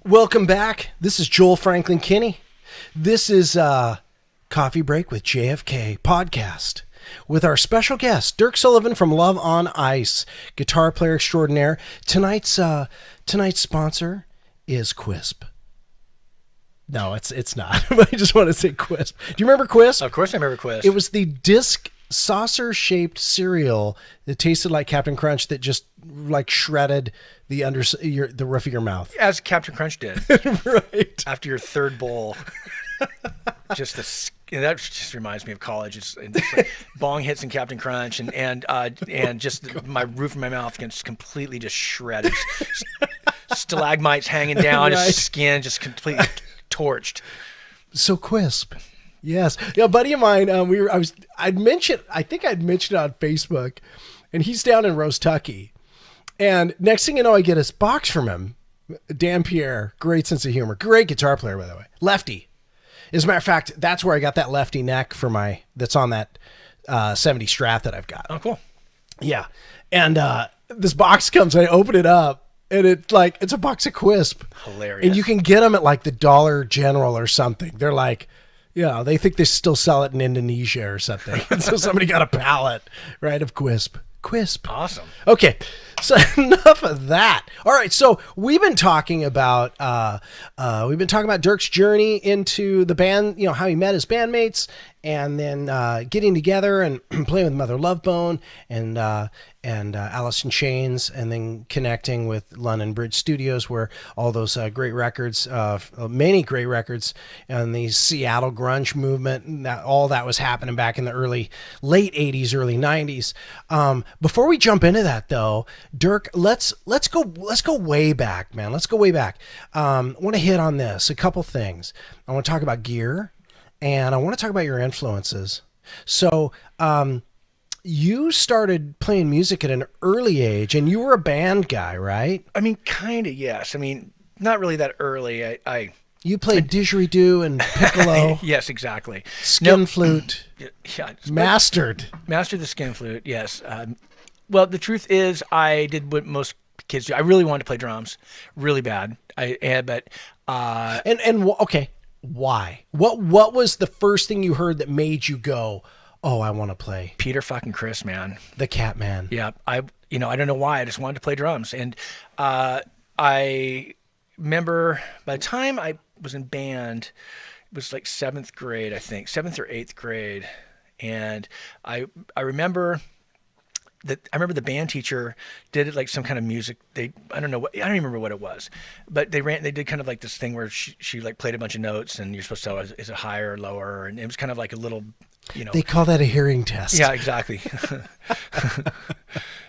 Welcome back. This is Joel Franklin Kinney. This is Coffee Break with JFK Podcast with our special guest, Dirk Sullivan from Love on Ice, guitar player extraordinaire. Tonight's sponsor is Quisp. No, it's not. I just want to say Quisp. Do you remember Quisp? Of course I remember Quisp. It was the disc saucer-shaped cereal that tasted like Captain Crunch that just like shredded the roof of your mouth. As Captain Crunch did. Right. After your third bowl. That just reminds me of college. It's like bong hits and Captain Crunch and just my roof of my mouth gets completely just shredded. Stalagmites hanging down, Right. his skin just completely torched. So Quisp. Yes. Yeah, a buddy of mine, I'd mentioned it on Facebook, and he's down in Rose-Tucky. And next thing you know, I get this box from him. Dan Pierre, great sense of humor. Great guitar player, by the way. Lefty. As a matter of fact, that's where I got that lefty neck that's on that 70 Strat that I've got. Oh, cool. Yeah. And this box comes, and I open it up, and it's a box of Quisp. Hilarious. And you can get them at like the Dollar General or something. They're like, they think they still sell it in Indonesia or something. And so somebody got a pallet, right, of Quisp. Awesome. Okay, so enough of that. All right, so we've been talking about Dirk's journey into the band. How he met his bandmates, and then getting together and playing with Mother Love Bone and Alice in Chains, and then connecting with London Bridge Studios, where all those great records, many great records, and the Seattle grunge movement, all that was happening back in the late 80s, early 90s. Before we jump into that, though, Dirk, let's go way back, man. Let's go way back. I want to hit on this, a couple things. I want to talk about gear, and I want to talk about your influences. So, you started playing music at an early age, and you were a band guy, right? I mean, kind of, yes. I mean, not really that early. You played didgeridoo and piccolo. Yes, exactly. Skin flute. Yeah. Mastered the skin flute, yes. Well, the truth is, I did what most kids do. I really wanted to play drums, really bad. Okay, why? What was the first thing you heard that made you go, "Oh, I want to play"? Peter fucking Chris, man. The Cat Man. Yeah, I don't know why. I just wanted to play drums, and I remember by the time I was in band, it was like 7th grade, I think, 7th or 8th grade, and I remember the band teacher did it like some kind of music. I don't remember what it was, but they did kind of like this thing where she like played a bunch of notes, and you're supposed to tell, is it higher or lower, and it was kind of like a little, They call that a hearing test. Yeah, exactly.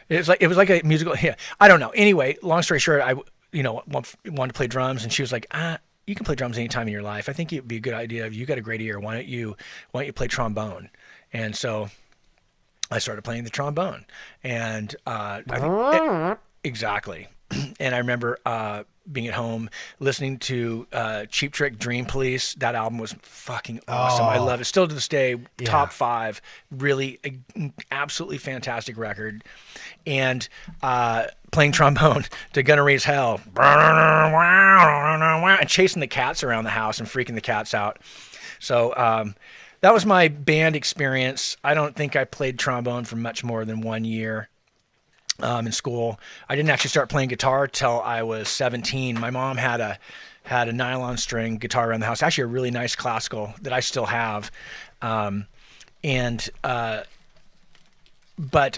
It was like a musical. Yeah, I don't know. Anyway, long story short, I wanted to play drums, and she was like, you can play drums anytime in your life. I think it'd be a good idea. You got a great ear. Why don't you play trombone? And so I started playing the trombone, and exactly. And I remember being at home listening to Cheap Trick, Dream Police. That album was fucking awesome. I love it. Still to this day, top 5. Really, absolutely fantastic record. And playing trombone to Gonna Raise Hell, and chasing the cats around the house and freaking the cats out. So that was my band experience. I don't think I played trombone for much more than 1 year. In school. I didn't actually start playing guitar till I was 17. My mom had a nylon string guitar around the house, actually a really nice classical that I still have. But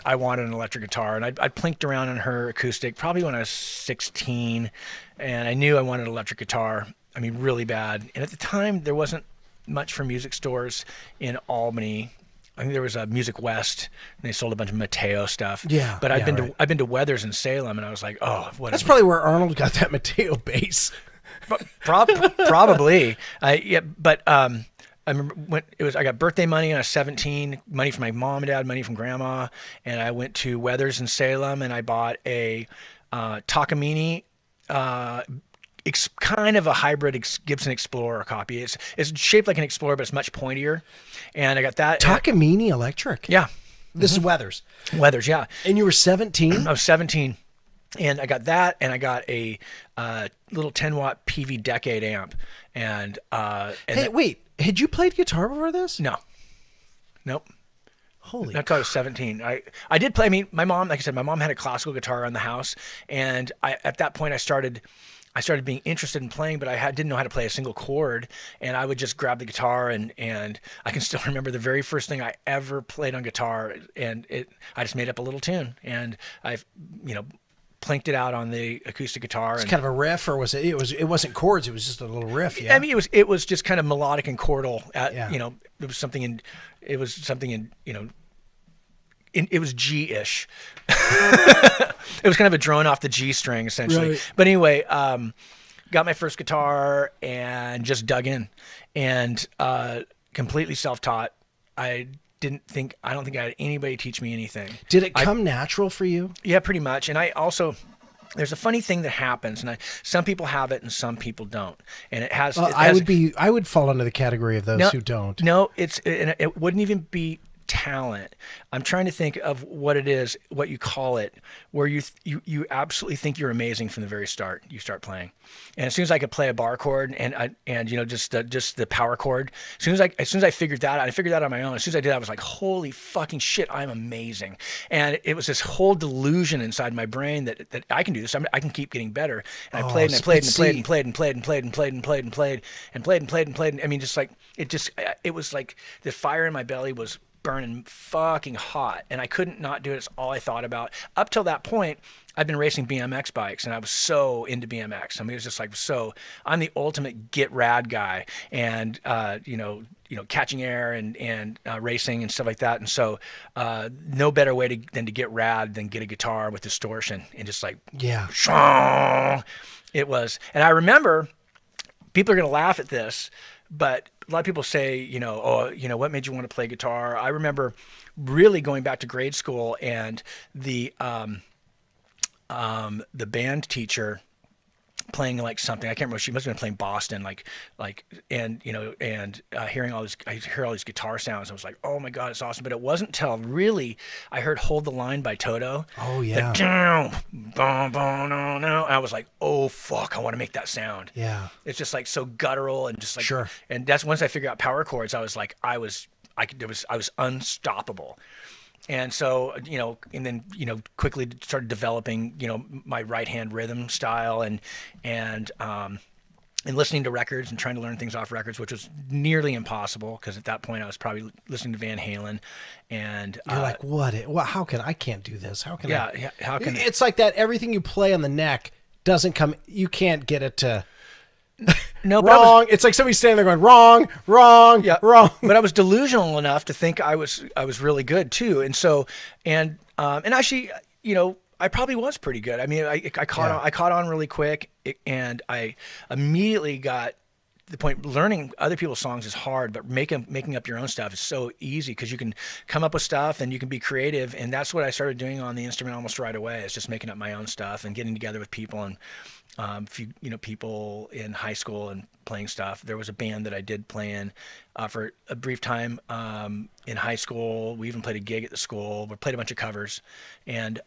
I wanted an electric guitar, and I plinked around on her acoustic probably when I was 16, and I knew I wanted an electric guitar. I mean, really bad. And at the time, there wasn't much for music stores in Albany. I think there was a Music West, and they sold a bunch of Mateo stuff. Yeah, but I've been to Weathers in Salem, and I was like, oh, what? That's probably where Arnold got that Mateo bass. Probably. But I remember when I got birthday money when I was 17, money from my mom and dad, money from grandma, and I went to Weathers in Salem, and I bought a Takamine. It's kind of a hybrid Gibson Explorer copy. It's shaped like an Explorer, but it's much pointier. And I got that. Takamine electric. Yeah. This is Weathers. Weathers, yeah. And you were 17? I was 17. And I got that, and I got a little 10-watt PV Decade amp. And Hey, wait, had you played guitar before this? no, nope. Holy Not until I was 17. I did play. I mean, my mom, like I said, my mom had a classical guitar in the house, and at that point I started being interested in playing, but didn't know how to play a single chord, and I would just grab the guitar, and I can still remember the very first thing I ever played on guitar, and I just made up a little tune, and I, planked it out on the acoustic guitar. It's kind of a riff, or was it? It wasn't chords. It was just a little riff. Yeah. I mean, it was just kind of melodic and chordal. Yeah. It was something in it was G-ish. It was kind of a drone off the G string, essentially. Right. But anyway, got my first guitar and just dug in, and completely self-taught. I don't think I had anybody teach me anything. Did it come natural for you? Yeah, pretty much. And I also, there's a funny thing that happens, and some people have it and some people don't. And it has. Well, I would fall under the category of those who don't. No, it wouldn't even be talent. I'm trying to think of what it is, what you call it, where you absolutely think you're amazing from the very start. You start playing, and as soon as I could play a bar chord and just the power chord, as soon as I figured that out, I figured that on my own. As soon as I did, I was like, holy fucking shit, I'm amazing. And it was this whole delusion inside my brain that I can do this. I can keep getting better. And I played and I played and played and played and played and played and played and played and played and played and played and played. I mean, it was like the fire in my belly was burning fucking hot, and I couldn't not do it. It's all I thought about. Up till that point, I've been racing BMX bikes, and I was so into BMX. I mean, it was just like, I'm the ultimate get rad guy, and catching air and racing and stuff like that. And so no better way than to get rad than get a guitar with distortion and just like, yeah, it was. And I remember, people are going to laugh at this, but a lot of people say, what made you want to play guitar? I remember really going back to grade school, and the band teacher playing like something, I can't remember, she must have been playing Boston, hearing I hear all these guitar sounds. I was like, oh my God, it's awesome. But it wasn't until really I heard Hold the Line by Toto. Oh yeah. I was like, oh fuck, I want to make that sound. Yeah. It's just like so guttural and just like, sure. And that's once I figured out power chords, I was like, I was unstoppable. And so, and then, quickly started developing, my right hand rhythm style and listening to records and trying to learn things off records, which was nearly impossible because at that point I was probably listening to Van Halen. And you're like, what? I can't do this. How can I? Yeah. How can it's like that? Everything you play on the neck doesn't come. You can't get it to. No, wrong. It's like somebody standing there going wrong. Yeah, wrong. But I was delusional enough to think I was really good too, and so and actually, I probably was pretty good. I mean, I caught on really quick, and I immediately got the point. Learning other people's songs is hard, but making up your own stuff is so easy because you can come up with stuff and you can be creative, and that's what I started doing on the instrument almost right away. It's just making up my own stuff and getting together with people and. People in high school and playing stuff. There was a band that I did play in for a brief time in high school. We even played a gig at the school. We played a bunch of covers, and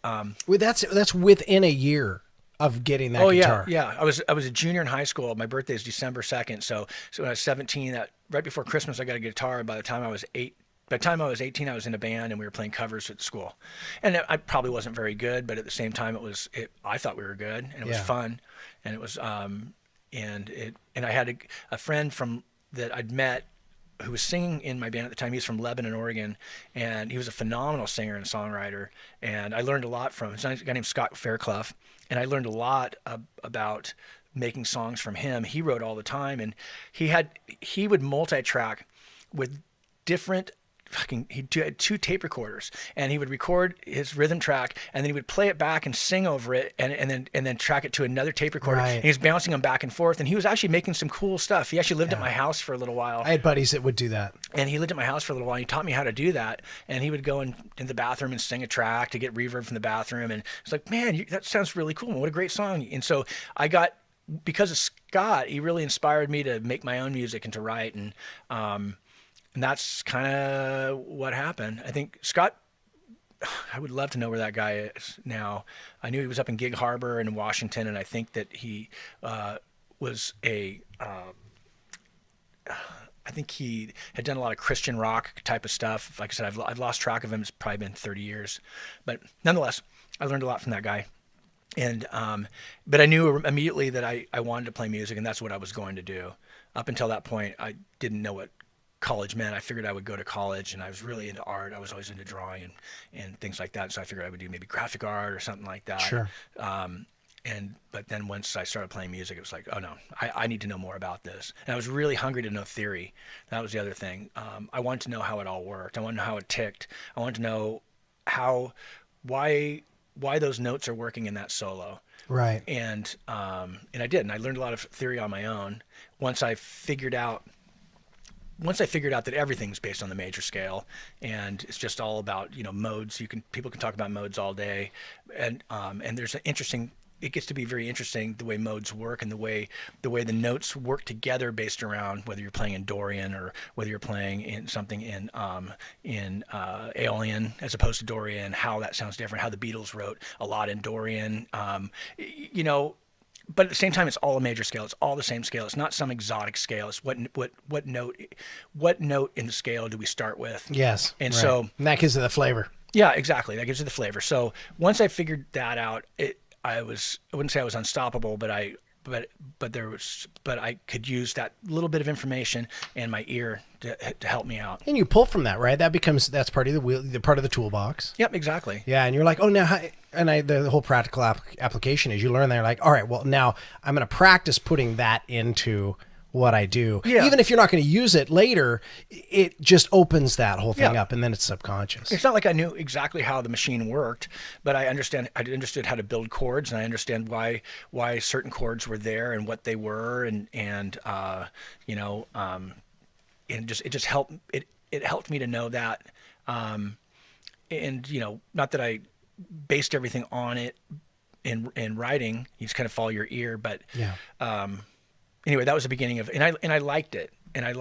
that's within a year of getting that guitar. Yeah. I was a junior in high school. My birthday is December 2nd, so when I was 17, right before Christmas, I got a guitar. And by the time I was 18, I was in a band and we were playing covers at school. And I probably wasn't very good, but at the same time, I thought we were good and it was fun. And it was, and I had a friend that I'd met who was singing in my band at the time. He was from Lebanon, Oregon, and he was a phenomenal singer and songwriter. And I learned a lot from him. He's a guy named Scott Fairclough. And I learned a lot about making songs from him. He wrote all the time, and he would multi-track with different he had 2 tape recorders, and he would record his rhythm track, and then he would play it back and sing over it, and then track it to another tape recorder. Right. And he was bouncing them back and forth, and he was actually making some cool stuff. He actually lived at my house for a little while. I had buddies that would do that, and he lived at my house for a little while. He taught me how to do that, and he would go in the bathroom and sing a track to get reverb from the bathroom, and it's like, man, that sounds really cool. What a great song! And so because of Scott, he really inspired me to make my own music and to write, and that's kind of what happened. I think Scott I would love to know where that guy is now. I knew he was up in Gig Harbor in Washington, and I think that he was I think he had done a lot of Christian rock type of stuff. Like I said, I've lost track of him. It's probably been 30 years. But nonetheless, I learned a lot from that guy. And but I knew immediately that I wanted to play music, and that's what I was going to do. Up until that point, I didn't know what college meant. I figured I would go to college, and I was really into art. I was always into drawing and things like that. So I figured I would do maybe graphic art or something like that. Sure. But then once I started playing music, it was like, oh no, I need to know more about this. And I was really hungry to know theory. That was the other thing. I wanted to know how it all worked. I wanted to know how it ticked. I wanted to know why those notes are working in that solo. Right. And I did, and I learned a lot of theory on my own. Once I figured out that everything's based on the major scale, and it's just all about modes. People can talk about modes all day, and there's it gets to be very interesting the way modes work and the way the notes work together based around whether you're playing in Dorian or whether you're playing in something in Aeolian as opposed to Dorian. How that sounds different. How the Beatles wrote a lot in Dorian. But at the same time, it's all a major scale. It's all the same scale. It's not some exotic scale. It's what note in the scale do we start with? Yes. And right. so and that gives it the flavor. Yeah, exactly. That gives it the flavor. So once I figured that out, I wouldn't say I was unstoppable, but I could use that little bit of information and my ear to help me out. And you pull from that, right? That's part of the wheel, the part of the toolbox. Yep, exactly. Yeah, and you're like, oh, now, the whole practical application is you learn there, like, all right, well, now I'm going to practice putting that into what I do. Yeah. Even if you're not going to use it later, it just opens that whole thing up, and then it's subconscious. It's not like I knew exactly how the machine worked, but I understood how to build chords, and I understand why certain chords were there and what they were, and it just helped. It helped me to know that, and not that I based everything on it in writing. You just kind of follow your ear, but yeah. Anyway, that was the beginning of, and I liked it, and I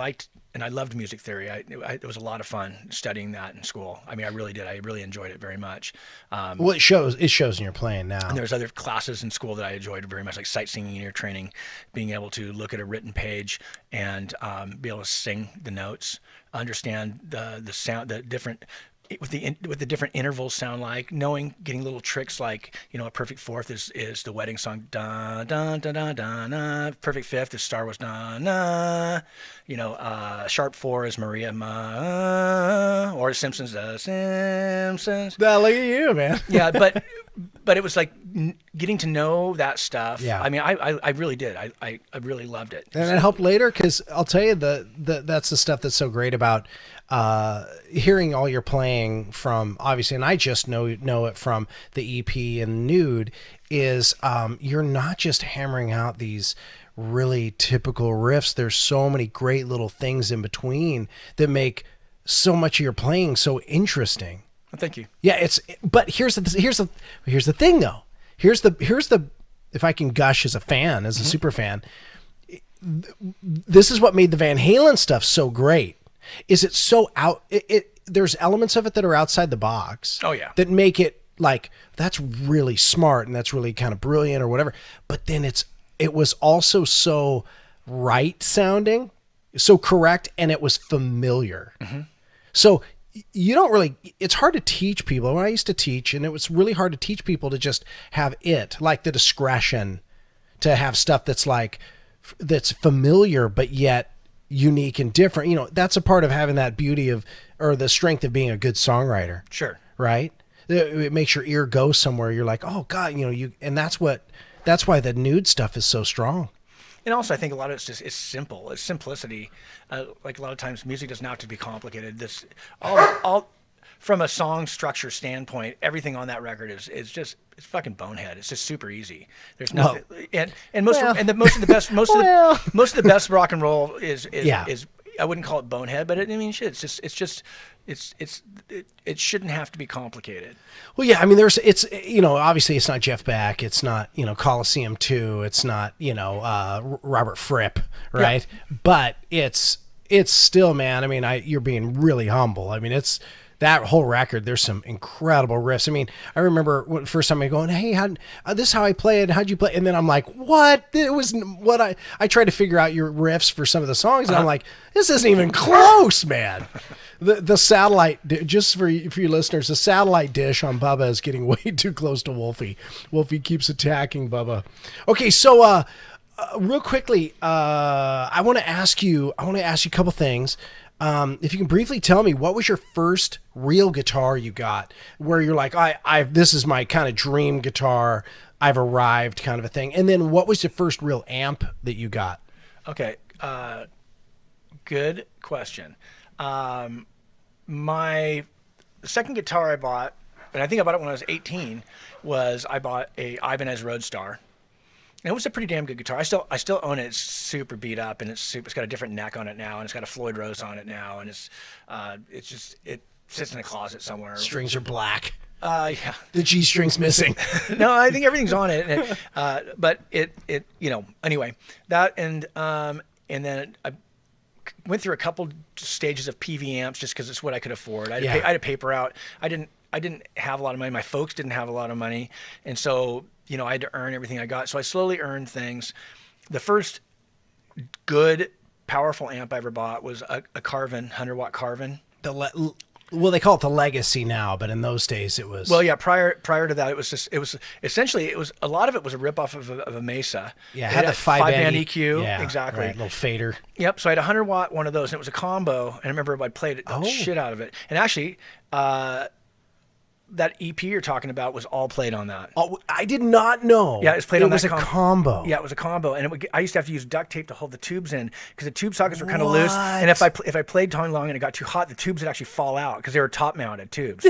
loved music theory. It was a lot of fun studying that in school. I mean, I really did. I really enjoyed it very much. Well, it shows in your playing now. And there's other classes in school that I enjoyed very much, like sight singing ear training, being able to look at a written page and be able to sing the notes, understand the sound, the different. What the different intervals sound like, getting little tricks like, a perfect fourth is the wedding song, da da da da da da. Perfect fifth is Star Wars, da na. Sharp four is Maria Ma, or Simpsons, the Simpsons. Look at you, man. Yeah, but it was like getting to know that stuff. Yeah. I mean, I really did. I really loved it. And it helped later, because I'll tell you that's the stuff that's so great about hearing all your playing from, obviously, and I just know it from the EP and Nude, is you're not just hammering out these really typical riffs. There's so many great little things in between that make so much of your playing so interesting. Well, thank you. Yeah, but here's the thing though. Here's the if I can gush as a fan, as a super fan, this is what made the Van Halen stuff so great. Is it's so there's elements of it that are outside the box. Oh yeah. That make it like, that's really smart and that's really kind of brilliant or whatever. But then it was also so right sounding, so correct, and it was familiar. Mm-hmm. So you don't really, it's hard to teach people. When I used to teach, and it was really hard to teach people to just have like the discretion to have stuff that's familiar, but yet unique and different. That's a part of having that beauty or the strength of being a good songwriter. Sure. Right. It makes your ear go somewhere. You're like, oh God, and that's why the Nude stuff is so strong. And also, I think a lot of it's simple. It's simplicity. Like a lot of times, music doesn't have to be complicated. This all from a song structure standpoint, everything on that record is just, it's fucking bonehead. It's just super easy. There's nothing, most of the best rock and roll is I wouldn't call it bonehead, but it shouldn't have to be complicated. Well, yeah, I mean, obviously it's not Jeff Beck, it's not, Coliseum 2, it's not, Robert Fripp, right? Yeah. But it's still, man, I mean, you're being really humble. I mean, that whole record, there's some incredible riffs. I mean, I remember the first time I going, hey, this is how I play it. How'd you play? And then I'm like, what? It was what I tried to figure out your riffs for some of the songs, and I'm like, this isn't even close, man. The satellite, just for you listeners, the satellite dish on Bubba is getting way too close to Wolfie. Wolfie keeps attacking Bubba. Okay, so real quickly, I want to ask you a couple things. If you can briefly tell me, what was your first real guitar you got, where you're like, this is my kind of dream guitar, I've arrived, kind of a thing. And then what was the first real amp that you got? Okay, good question. My second guitar I bought, and I think I bought it when I was 18, I bought a Ibanez Roadstar. And it was a pretty damn good guitar. I still own it. It's super beat up, and it's got a different neck on it now, and it's got a Floyd Rose on it now, and it sits in a closet somewhere. Strings are black. Yeah. The G string's missing. No, I think everything's on it. But anyway, that and then I went through a couple stages of PV amps just because it's what I could afford. I had to paper out. I didn't have a lot of money. My folks didn't have a lot of money, and so I had to earn everything I got. So I slowly earned things. The first good, powerful amp I ever bought was a Carvin, 100-watt Carvin. Well, they call it the Legacy now, but in those days it was. Well, yeah. Prior to that, it was essentially a lot of it was a ripoff of a Mesa. Yeah, it had the five-band EQ. Yeah, exactly. Right, little fader. Yep. So I had a 100-watt one of those, and it was a combo. And I remember I played the shit out of it. And actually, that EP you're talking about was all played on that. Oh, I did not know. Yeah, it's played on that. It was a combo. Yeah, it was a combo, and I used to have to use duct tape to hold the tubes in because the tube sockets were kind of loose. And if I played too long and it got too hot, the tubes would actually fall out because they were top mounted tubes.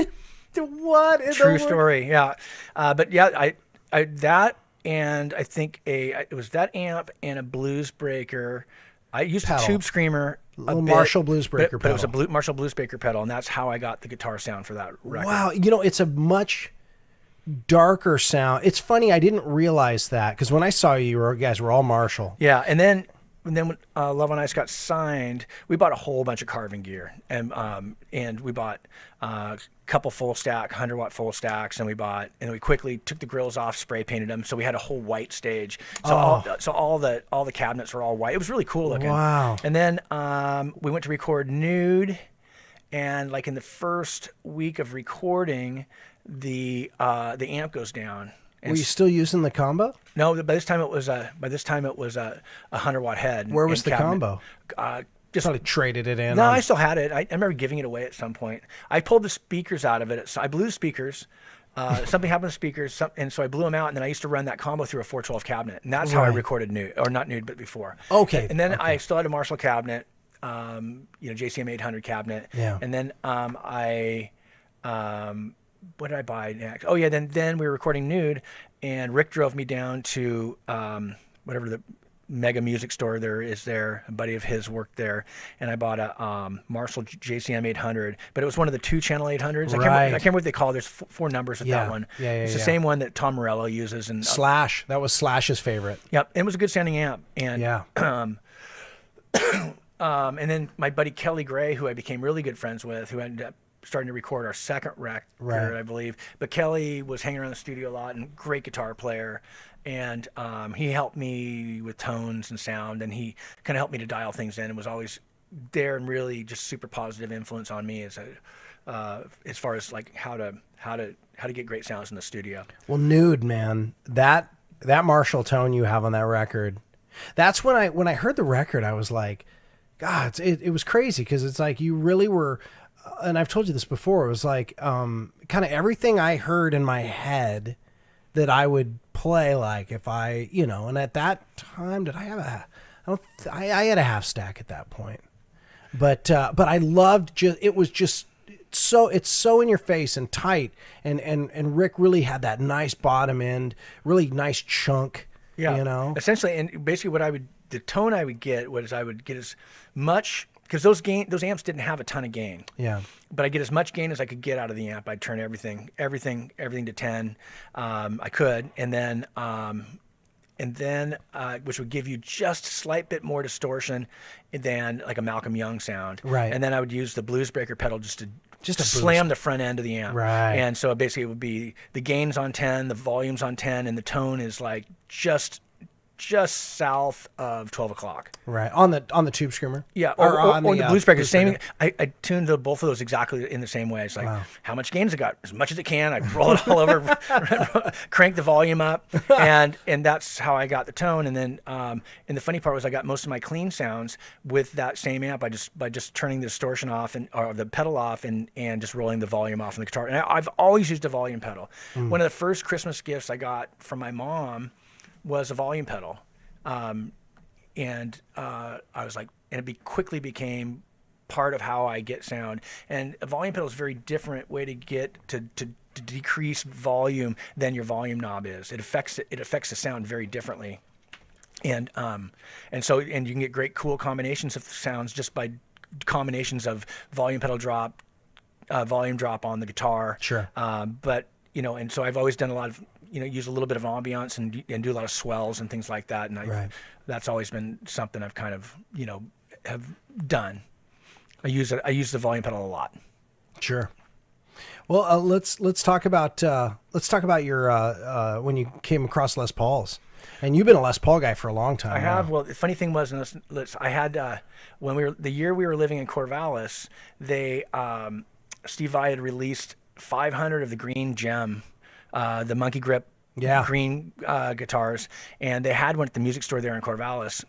What? True story. Yeah, but yeah, I that, and I think it was that amp and a Blues Breaker. I used a Tube Screamer. A Marshall Blues Breaker pedal. But it was a Marshall Blues Breaker pedal, and that's how I got the guitar sound for that record. Wow, it's a much darker sound. It's funny, I didn't realize that, because when I saw you guys were all Marshall. Yeah, and then when Love on Ice got signed, we bought a whole bunch of carving gear, and we bought a couple full stack, 100-watt full stacks, and we quickly took the grills off, spray painted them, so we had a whole white stage. So all the cabinets were all white. It was really cool looking. Wow. And then we went to record Nude, and like in the first week of recording, the amp goes down. Were you still using the combo? No, by this time it was a 100-watt head. Where was the cabinet. combo? Just probably traded it in. No, I still had it. I remember giving it away at some point. I pulled the speakers out of it. So I blew the speakers. Something happened to speakers, and so I blew them out. And then I used to run that combo through a 412 cabinet, and that's how I recorded Nude, or not Nude, but before. Okay. And then I still had a Marshall cabinet, JCM 800 cabinet. Yeah. And then what did I buy next? Oh yeah, then we were recording Nude, and Rick drove me down to whatever the mega music store there is there. A buddy of his worked there, and I bought a Marshall JCM 800, but it was one of the 2-channel 800s. Right. I can't remember what they call it. There's 4 numbers with that one. Yeah, it's the same one that Tom Morello uses. And Slash. That was Slash's favorite. Yep, it was a good sounding amp. And yeah. And then my buddy Kelly Gray, who I became really good friends with, who ended up starting to record our second record, I believe. But Kelly was hanging around the studio a lot, and great guitar player. And he helped me with tones and sound, and he kind of helped me to dial things in, and was always there and really just super positive influence on me as far as like how to get great sounds in the studio. Well, Nude, man, that Marshall tone you have on that record, that's when I heard the record, I was like, God, it was crazy, because it's like you really were. And I've told you this before, it was like kind of everything I heard in my head that I would play, like if I, and at that time, did I have I had a half stack at that point. But I loved it's so in your face and tight, and Rick really had that nice bottom end, really nice chunk, Essentially, and basically the tone I would get was I would get as much, because those amps didn't have a ton of gain. Yeah. But I get as much gain as I could get out of the amp. I'd turn everything to 10. I could, and then which would give you just a slight bit more distortion than like a Malcolm Young sound. Right. And then I would use the Blues Breaker pedal just to Just a slam the front end of the amp. Right. And so basically it would be the gain's on 10, the volume's on 10, and the tone is like just south of 12 o'clock. Right. On the tube screamer. Yeah. Or on the blues breaker. Blues I tuned both of those exactly in the same way. It's like, how much gain's it got? As much as it can. I roll it all over, crank the volume up, and that's how I got the tone. And then, and the funny part was I got most of my clean sounds with that same amp by just turning the distortion off or the pedal off and just rolling the volume off on the guitar. And I've always used a volume pedal. One of the first Christmas gifts I got from my mom was a volume pedal. And I was like, and it quickly became part of how I get sound. And a volume pedal is a very different way to get to decrease volume than your volume knob is. It affects the sound very differently. And so you can get great cool combinations of sounds just by combinations of volume pedal drop, volume drop on the guitar. Sure. But and so I've always done a lot of use a little bit of ambiance and do a lot of swells and things like that. And that's always been something I've kind of, have done. I use the volume pedal a lot. Sure. Well, let's talk about your when you came across Les Pauls, and you've been a Les Paul guy for a long time. I have. Well, the funny thing was, I had when the year we were living in Corvallis, Steve Vai had released 500 of the green gem. The monkey grip green guitars, and they had one at the music store there in Corvallis,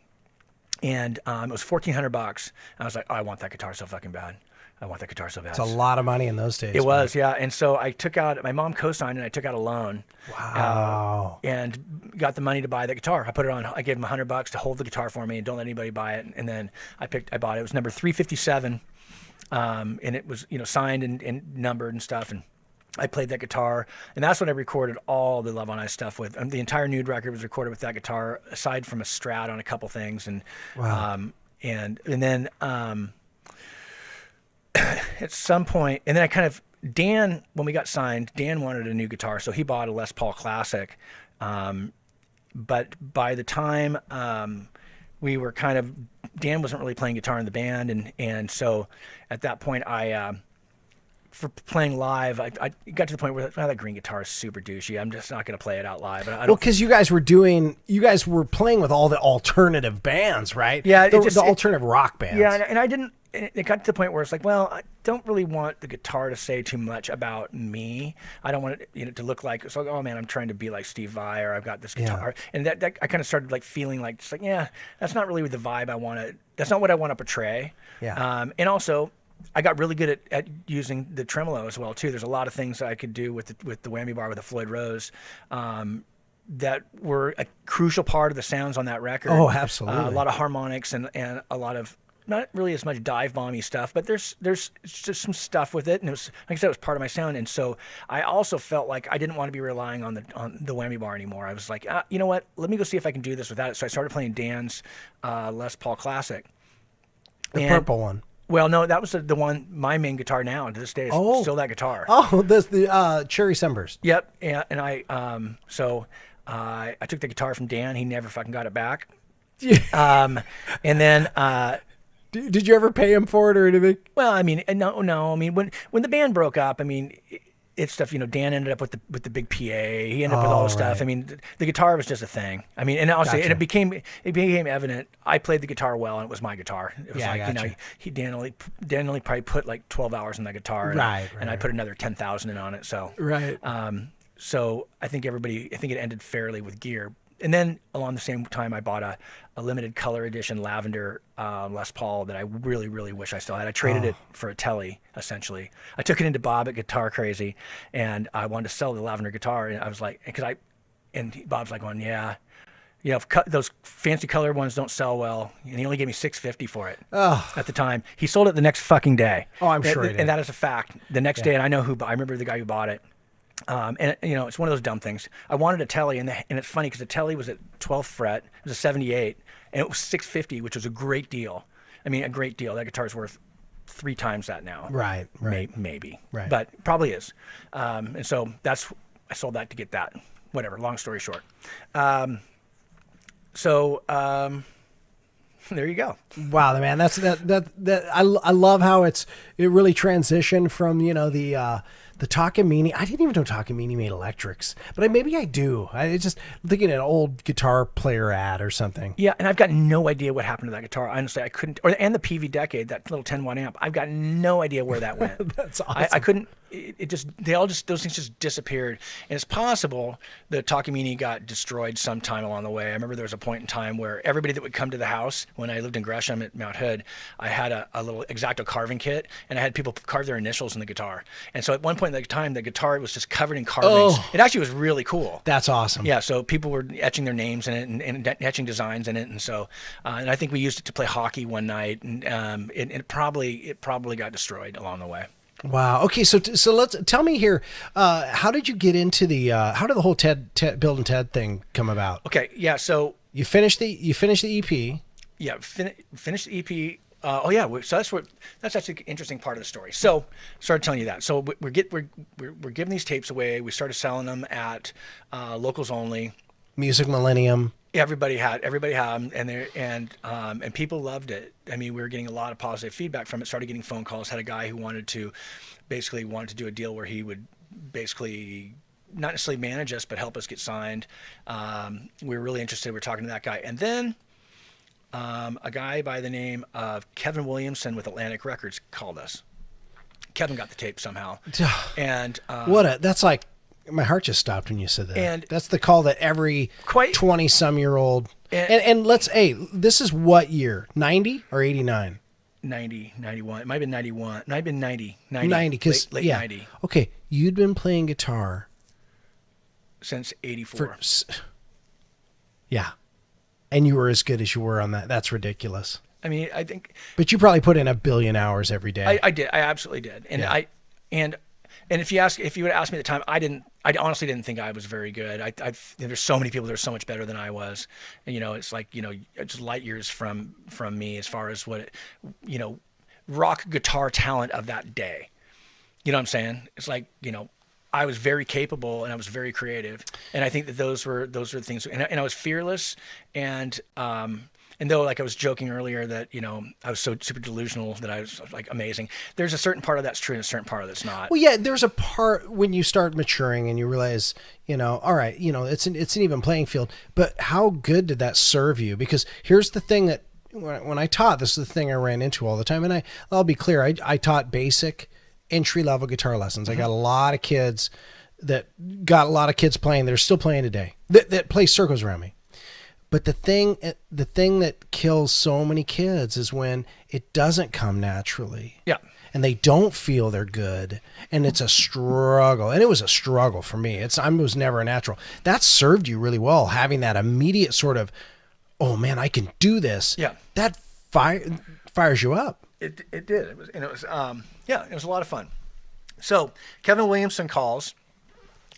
and it was $1,400. I was like, oh, I want that guitar so fucking bad. It's a lot of money in those days. It was, yeah. And so I took out, my mom co-signed, and I took out a loan. Wow. And got the money to buy the guitar. I put it on. I gave him $100 to hold the guitar for me and don't let anybody buy it. And then I bought it. It was number 357, and it was signed and numbered and stuff. And I played that guitar, and that's when I recorded all the Love on Ice stuff with. The entire Nude record was recorded with that guitar, aside from a Strat on a couple things, and and then at some point, and then I kind of Dan, when we got signed, Dan wanted a new guitar, so he bought a Les Paul Classic, but by the time we were Dan wasn't really playing guitar in the band, and so at that point for playing live, I got to the point where that green guitar is super douchey. I'm just not going to play it out live. Well, because you guys were playing with all the alternative bands, right? Yeah, the alternative rock bands. Yeah, and I didn't. It got to the point where it's like, well, I don't really want the guitar to say too much about me. I don't want it to look like it's like, oh man, I'm trying to be like Steve Vai, or I've got this guitar, and that I kind of started feeling like, just like, yeah, that's not really the vibe I want to. That's not what I want to portray. Yeah. And also, I got really good at using the tremolo as well too. There's a lot of things that I could do with the whammy bar with the Floyd Rose that were a crucial part of the sounds on that record. Oh, absolutely. A lot of harmonics and a lot of not really as much dive bomby stuff, but there's just some stuff with it, and it was, like I said, it was part of my sound. And so I also felt like I didn't want to be relying on the whammy bar anymore. I was like, you know what? Let me go see if I can do this without it. So I started playing Dan's Les Paul Classic, the purple one. Well, no, that was the one. My main guitar now, and to this day, is still that guitar. Oh, that's the Cherry Sunburst. Yep, yeah, and I took the guitar from Dan. He never fucking got it back. And then. Did you ever pay him for it or anything? Well, I mean, no. I mean, when the band broke up, I mean, it's stuff. Dan ended up with the big PA. He ended up with all the stuff. I mean, the guitar was just a thing. I mean, and also, and it became evident. I played the guitar well, and it was my guitar. It was Dan only probably put like 12 hours on that guitar, and I put another 10,000 in on it. So so I think it ended fairly with gear. And then along the same time, I bought a limited color edition lavender Les Paul that I really, really wish I still had. I traded it for a Tele, essentially. I took it into Bob at Guitar Crazy, and I wanted to sell the lavender guitar. And I was like, and Bob's like, going, yeah, those fancy color ones don't sell well. And he only gave me $650 for it at the time. He sold it the next fucking day. Oh, I'm sure he did. And that is a fact. The next day, and I remember the guy who bought it. And it's one of those dumb things. I wanted a Tele, and it's funny because the Tele was at 12th fret. It was a 78, and it was $650, which was a great deal. I mean, a great deal. That guitar's worth 3 times that now. Right. Maybe. Right. But probably is. And so I sold that to get that. Whatever. Long story short. there you go. Wow, man, I love how it really transitioned from, the Takamine. I didn't even know Takamine made electrics, but maybe I do. I just thinking an old guitar player ad or something. Yeah, and I've got no idea what happened to that guitar. Honestly, I couldn't. And the PV Decade, that little 10-watt amp. I've got no idea where that went. That's awesome. I couldn't. Those things just disappeared. And it's possible the Takamine got destroyed sometime along the way. I remember there was a point in time where everybody that would come to the house when I lived in Gresham at Mount Hood, I had a little X-Acto carving kit, and I had people carve their initials in the guitar. And so at one point in the time, the guitar was just covered in carvings. Oh. It actually was really cool. That's awesome. Yeah, so people were etching their names in it and etching designs in it, and so and I think we used it to play hockey one night, and it probably got destroyed along the way. Wow. Okay, so let's tell me here. How did you get into how did the whole Ted Bill and Ted thing come about? Okay, yeah. So you finished the EP. Yeah, finished the EP. So that's actually an interesting part of the story. So started telling you that. So we're giving these tapes away. We started selling them at locals only. Music Millennium. Everybody had them, and people loved it. I mean, we were getting a lot of positive feedback from it. Started getting phone calls. Had a guy who wanted to do a deal where he would basically not necessarily manage us, but help us get signed. We were really interested. We were talking to that guy, and then a guy by the name of Kevin Williamson with Atlantic Records called us. Kevin got the tape somehow, and that's like. My heart just stopped when you said that. And that's the call that every 20-some-year-old. And this is what year? 90 or 89? 90, 91. It might have been 91. It might have been 90. 90, because late 90. Okay, you'd been playing guitar since 84. Yeah. And you were as good as you were on that. That's ridiculous. I mean, I think. But you probably put in 1 billion hours every day. I did. I absolutely did. And And if you would ask me at the time, I honestly didn't think I was very good. There's so many people that are so much better than I was, and it's like just light years from me as far as what rock guitar talent of that day. You know what I'm saying? It's like I was very capable and I was very creative, and I think that those were the things. And I was fearless, and though, like I was joking earlier that, I was so super delusional that I was like amazing, there's a certain part of that's true and a certain part of that's not. Well, yeah, there's a part when you start maturing and you realize, all right, it's an even playing field, but how good did that serve you? Because here's the thing that when I taught, this is the thing I ran into all the time. And I'll be clear, I taught basic entry-level guitar lessons. Mm-hmm. I got a lot of kids playing. They're still playing today that play circles around me. But the thing that kills so many kids is when it doesn't come naturally. Yeah. And they don't feel they're good. And it's a struggle. And it was a struggle for me. I was never a natural. That served you really well, having that immediate sort of, oh man, I can do this. Yeah. That fires you up. It did. It was it was a lot of fun. So Kevin Williamson calls,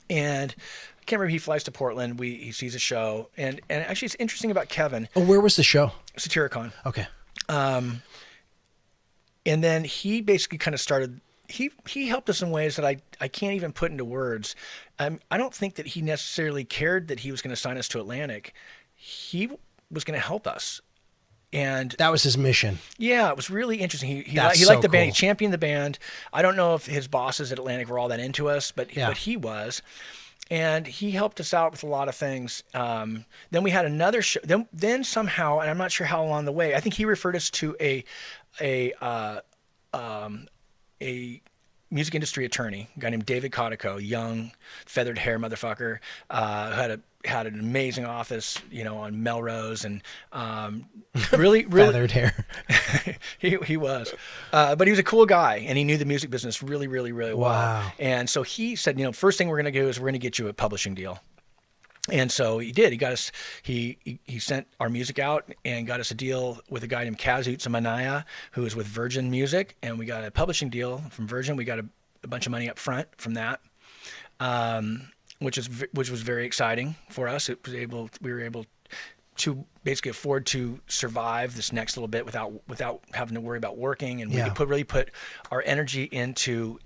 and I can't remember, he flies to Portland. He sees a show, and actually it's interesting about Kevin. Oh, where was the show? Satyricon. Okay. And then he basically kind of started. He helped us in ways that I can't even put into words. I don't think that he necessarily cared that he was going to sign us to Atlantic. He was going to help us. And that was his mission. Yeah, it was really interesting. He liked the band. Cool. He championed the band. I don't know if his bosses at Atlantic were all that into us, but he was. And he helped us out with a lot of things. Then we had another show. Then somehow, and I'm not sure how along the way, I think he referred us to a music industry attorney, a guy named David Cotico, young, feathered hair motherfucker, who had an amazing office, on Melrose, and really feathered hair. he was, but he was a cool guy, and he knew the music business really, really, really well. Wow. And so he said, first thing we're going to do is we're going to get you a publishing deal. And so he did. He got us. He sent our music out and got us a deal with a guy named Kaz Utsamanaya, who is with Virgin Music, and we got a publishing deal from Virgin. We got a bunch of money up front from that, which was very exciting for us. We were able to basically afford to survive this next little bit without having to worry about working, and we could really put our energy into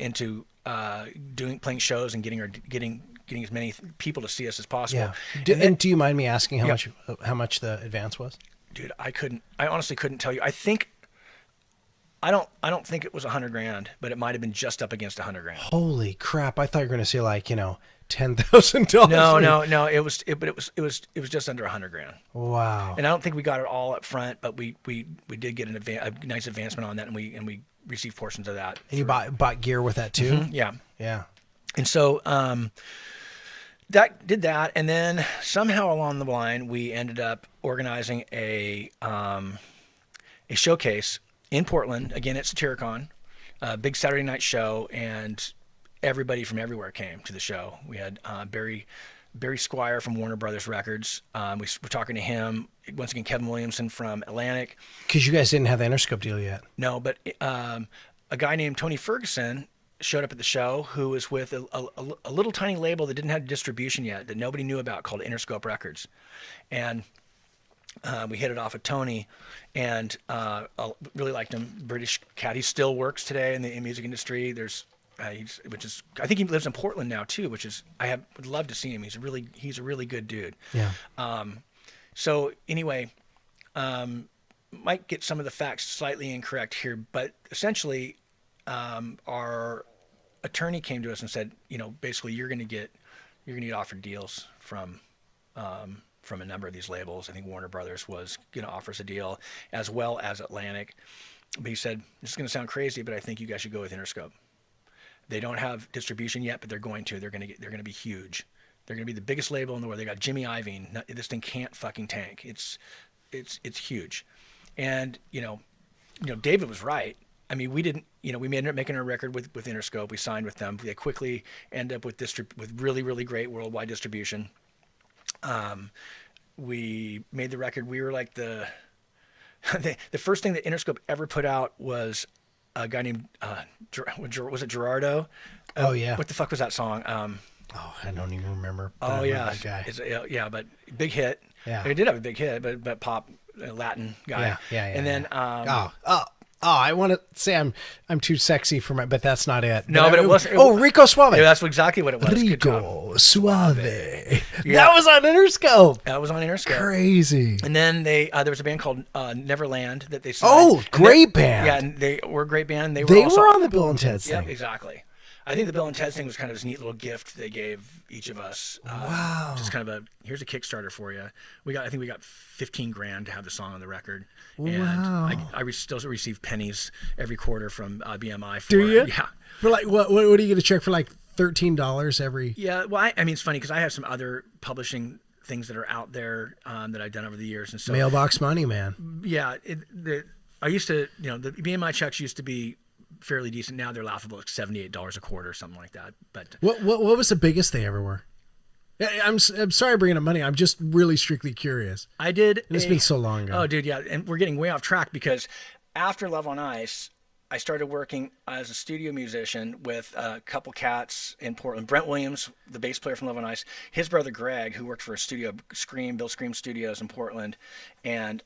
playing shows and getting as many people to see us as possible. Yeah. And do you mind me asking how much the advance was? Dude, I honestly couldn't tell you. I don't think it was $100,000, but it might have been just up against $100,000. Holy crap. I thought you were going to say like, $10,000. No. It was just under $100,000. Wow. And I don't think we got it all up front, but we did get a nice advancement on that, and we received portions of that. And you bought gear with that too? Mm-hmm, yeah. Yeah. And so that did that, and then somehow along the line we ended up organizing a showcase in Portland, again at Satyricon, a big Saturday night show, and everybody from everywhere came to the show. We had Barry Squire from Warner Brothers Records. We were talking to him. Once again, Kevin Williamson from Atlantic. Because you guys didn't have the Interscope deal yet. No, but a guy named Tony Ferguson showed up at the show who was with a little tiny label that didn't have distribution yet, that nobody knew about, called Interscope Records. And we hit it off with Tony, and really liked him. British cat. He still works today in the music industry. I think he lives in Portland now too, would love to see him. He's a really good dude. Yeah. So anyway, might get some of the facts slightly incorrect here, but essentially, our attorney came to us and said, basically you're going to get offered deals from a number of these labels. I think Warner Brothers was going to offer us a deal, as well as Atlantic. But he said, this is going to sound crazy, but I think you guys should go with Interscope. They don't have distribution yet, but they're going to. They're going to be huge. They're going to be the biggest label in the world. They got Jimmy Iovine. This thing can't fucking tank. It's huge. And David was right. I mean, we didn't. We ended up making a record with Interscope. We signed with them. They quickly end up with really, really great worldwide distribution. We made the record. We were like the first thing that Interscope ever put out was a guy named was it Gerardo? Oh yeah. What the fuck was that song? I don't even remember. Oh yeah, that guy. Yeah, but big hit. Yeah, it did have a big hit, but pop Latin guy. Yeah. And then I want to say I'm too sexy for my, but that's not it. No, but it wasn't. Rico Suave. Yeah, that's exactly what it was. Rico Suave. Yeah. That was on Interscope. That was on Interscope. Crazy. And then there was a band called Neverland that they signed. Oh, great band. Yeah, and they were a great band. They were on the Bill and Ted's thing. Yeah, exactly. I think the Bill and Ted's thing was kind of this neat little gift they gave each of us. Wow. Just kind of here's a Kickstarter for you. I think we got $15,000 to have the song on the record. And wow. I still receive pennies every quarter from BMI. Do you? Yeah. For like, what are you going to check for, like $13 every? Yeah. Well, I mean, it's funny because I have some other publishing things that are out there that I've done over the years. And so mailbox money, man. Yeah. I used to, the BMI checks used to be fairly decent. Now they're laughable, like $78 a quarter or something like that. But what was the biggest they ever were? I'm sorry bringing up money. I'm just really strictly curious. It's been so long ago. Oh, dude, yeah. And we're getting way off track because after Love on Ice, I started working as a studio musician with a couple cats in Portland. Brent Williams, the bass player from Love on Ice, his brother Greg, who worked for a studio, Bill Scream Studios in Portland. And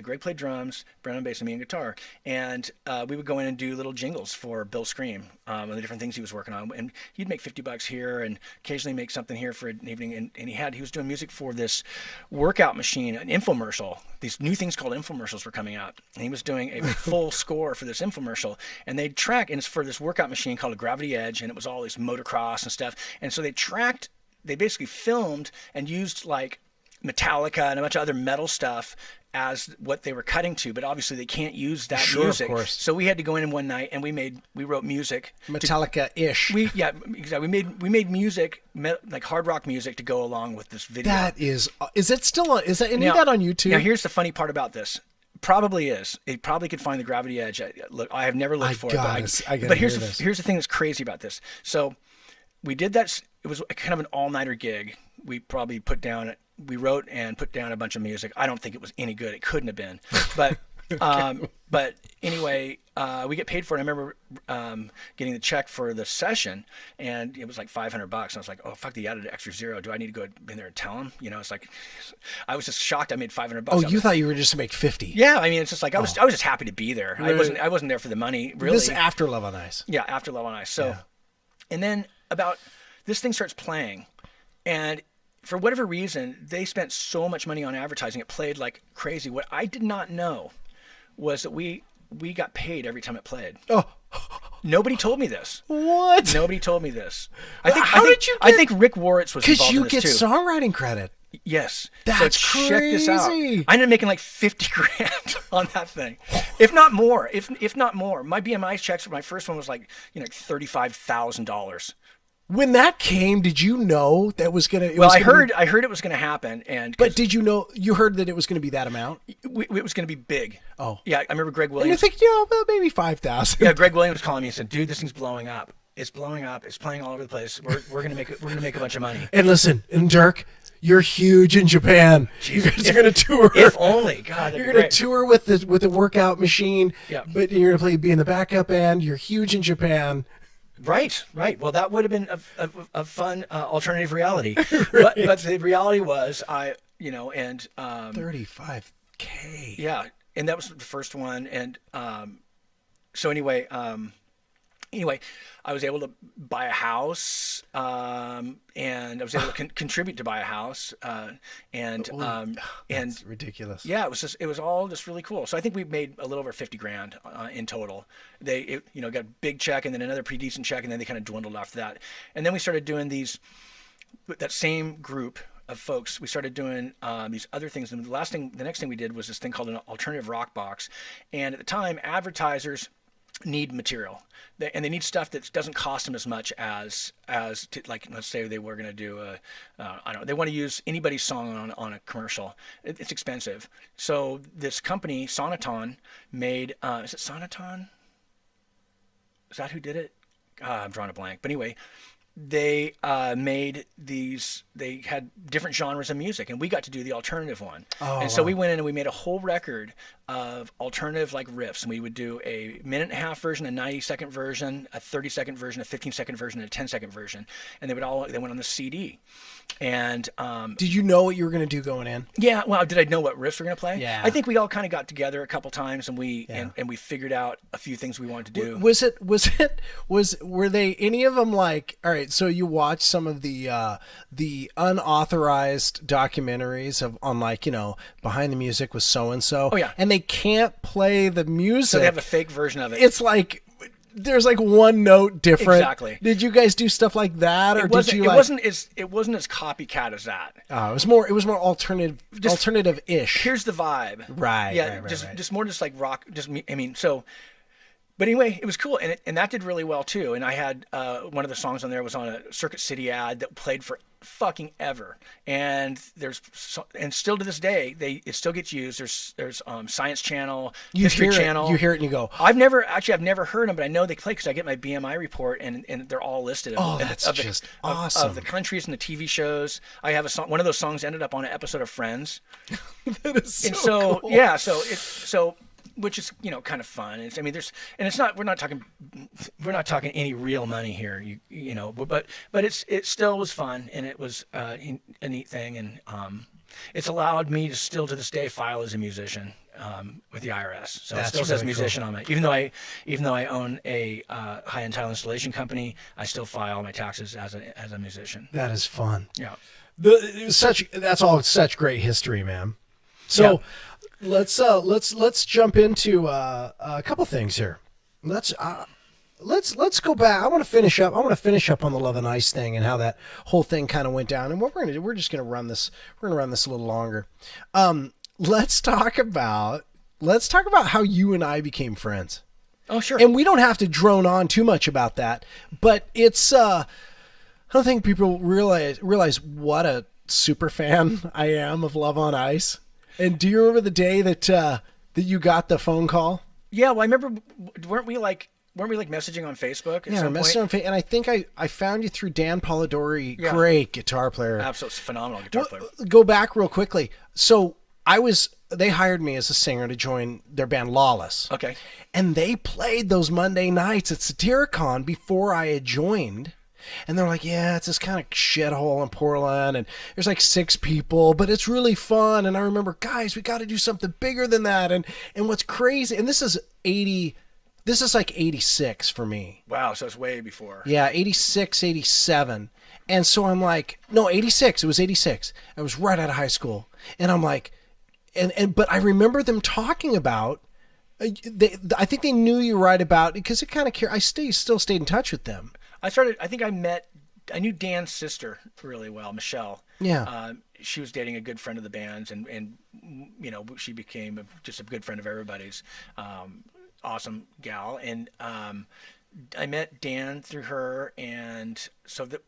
Greg played drums, Brent on bass, and me on guitar. And we would go in and do little jingles for Bill Scream and the different things he was working on. And he'd make $50 here and occasionally make something here for an evening. And he was doing music for this workout machine, an infomercial. These new things called infomercials were coming out. And he was doing a full score for this infomercial. And they'd track, and it's for this workout machine called a Gravity Edge, and it was all this motocross and stuff. And so they basically filmed and used like Metallica and a bunch of other metal stuff as what they were cutting to, but obviously they can't use that music. Of course. So we had to go in one night and we wrote music. Metallica-ish. We made music, like hard rock music, to go along with this video. That is it still, is that any of that on YouTube? Now here's the funny part about this. Probably is. It probably could find the Gravity Edge. I have never looked for it. But here's the thing that's crazy about this. So we did that. It was kind of an all-nighter gig. We wrote and put down a bunch of music. I don't think it was any good. It couldn't have been. But but anyway, we get paid for it. I remember getting the check for the session, and it was like $500. And I was like, oh, fuck, they added an extra zero. Do I need to go in there and tell them? It's like, I was just shocked I made $500. Oh, you thought you were just to make 50. Yeah, I mean, it's just like, I was just happy to be there. Really? I wasn't there for the money, really. This is after Love on Ice. Yeah, after Love on Ice. So, And then this thing starts playing, and for whatever reason, they spent so much money on advertising. It played like crazy. What I did not know was that we got paid every time it played. Oh. Nobody told me this. What? Nobody told me this. I think Rick Warritz was involved in this too. Because you get songwriting credit. Yes. That's so check this out. crazy. I ended up making like 50 grand on that thing, if not more. If not more, my BMI checks. My first one was like $35,000. When that came, did you know that was gonna? I heard it was gonna happen, but did you know? You heard that it was gonna be that amount? It was gonna be big. Oh, yeah. I remember Greg Williams. And you think, well, maybe 5,000. Yeah, Greg Williams calling me and said, "Dude, this thing's blowing up. It's blowing up. It's playing all over the place. We're gonna make a bunch of money." And listen, and Dirk, you're huge in Japan. You guys are gonna tour. If only, God, you're gonna tour with the workout machine. Yeah. But you're gonna be in the backup band. You're huge in Japan. Right. Well, that would have been a fun alternative reality. Right. But the reality was, and 35K. Yeah, and that was the first one, and so anyway, I was able to buy a house, and I was able to contribute to buy a house, and that's ridiculous. Yeah, it was all just really cool. So I think we made a little over 50 grand in total. They got a big check and then another pretty decent check, and then they kind of dwindled after that. And then we started doing that same group of folks. We started doing these other things, and the next thing we did was this thing called an alternative rock box. And at the time, advertisers need material, and they need stuff that doesn't cost them as much as like, let's say they were going to do they want to use anybody's song on a commercial. It's expensive. So this company, Sonaton, made is it Sonaton? Is that who did it? I'm drawing a blank. But anyway, they made these. They had different genres of music, and we got to do the alternative one. And so we went in and we made a whole record of alternative like riffs, and we would do a 1.5-minute version, a 90-second version, a 30-second version, a 15-second version, and a 10-second version, and they went on the CD. And did you know what you were going to do going in? Yeah. Well, did I know what riffs were going to play? Yeah. I think we all kind of got together a couple times, and we figured out a few things we wanted to do. Were they any of them like, all right, so you watch some of the unauthorized documentaries on like, behind the music with so and so. Oh yeah. And they can't play the music. So they have a fake version of it. It's like there's like one note different. Exactly. Did you guys do stuff like that, or did you? It wasn't as copycat as that. It was more alternative-ish. Here's the vibe. Right. Yeah. Right, just more just like rock. But anyway, it was cool, and that did really well too. And I had one of the songs on there was on a Circuit City ad that played for fucking ever, and still to this day it still gets used. There's Science Channel, History Channel. You hear it and you go. I've never heard them, but I know they play because I get my BMI report and they're all listed. That's just awesome. Of the countries and the TV shows. I have a song. One of those songs ended up on an episode of Friends. That is so cool. Yeah, which is kind of fun. We're not talking any real money here, but it still was fun, and it was a neat thing, and it's allowed me to still to this day file as a musician with the IRS. So it still says musician on it. Even though I own a high-end tile installation company, I still file my taxes as a musician. That is fun. Yeah. That's all such great history, man. So. Yeah. Let's jump into a couple things here. Let's go back. I want to finish up on the Love and Ice thing and how that whole thing kind of went down. And what we're just gonna run this. We're gonna run this a little longer. Let's talk about how you and I became friends. Oh, sure. And we don't have to drone on too much about that, but it's I don't think people realize what a super fan I am of Love on Ice. And do you remember the day that you got the phone call? Yeah, well, I remember. Weren't we messaging on Facebook? Yeah, messaging on Facebook, and I think I found you through Dan Polidori, great guitar player, absolutely phenomenal guitar player. Go back real quickly. So they hired me as a singer to join their band Lawless. Okay, and they played those Monday nights at Satyricon before I had joined. And they're like, yeah, it's this kind of shithole in Portland, and there's like 6 people, but it's really fun. And I remember, guys, we got to do something bigger than that. And what's crazy, and this is like 86 for me. Wow, so it's way before. Yeah, 86, 87. And so I'm like, no, 86. It was 86. I was right out of high school. And I'm like, but I remember them talking about, I think they knew you right about, because it kind of, I still stayed in touch with them. I knew Dan's sister really well, Michelle. Yeah. She was dating a good friend of the band's, and you know, she became just a good friend of everybody's. Awesome gal. And I met Dan through her, and so that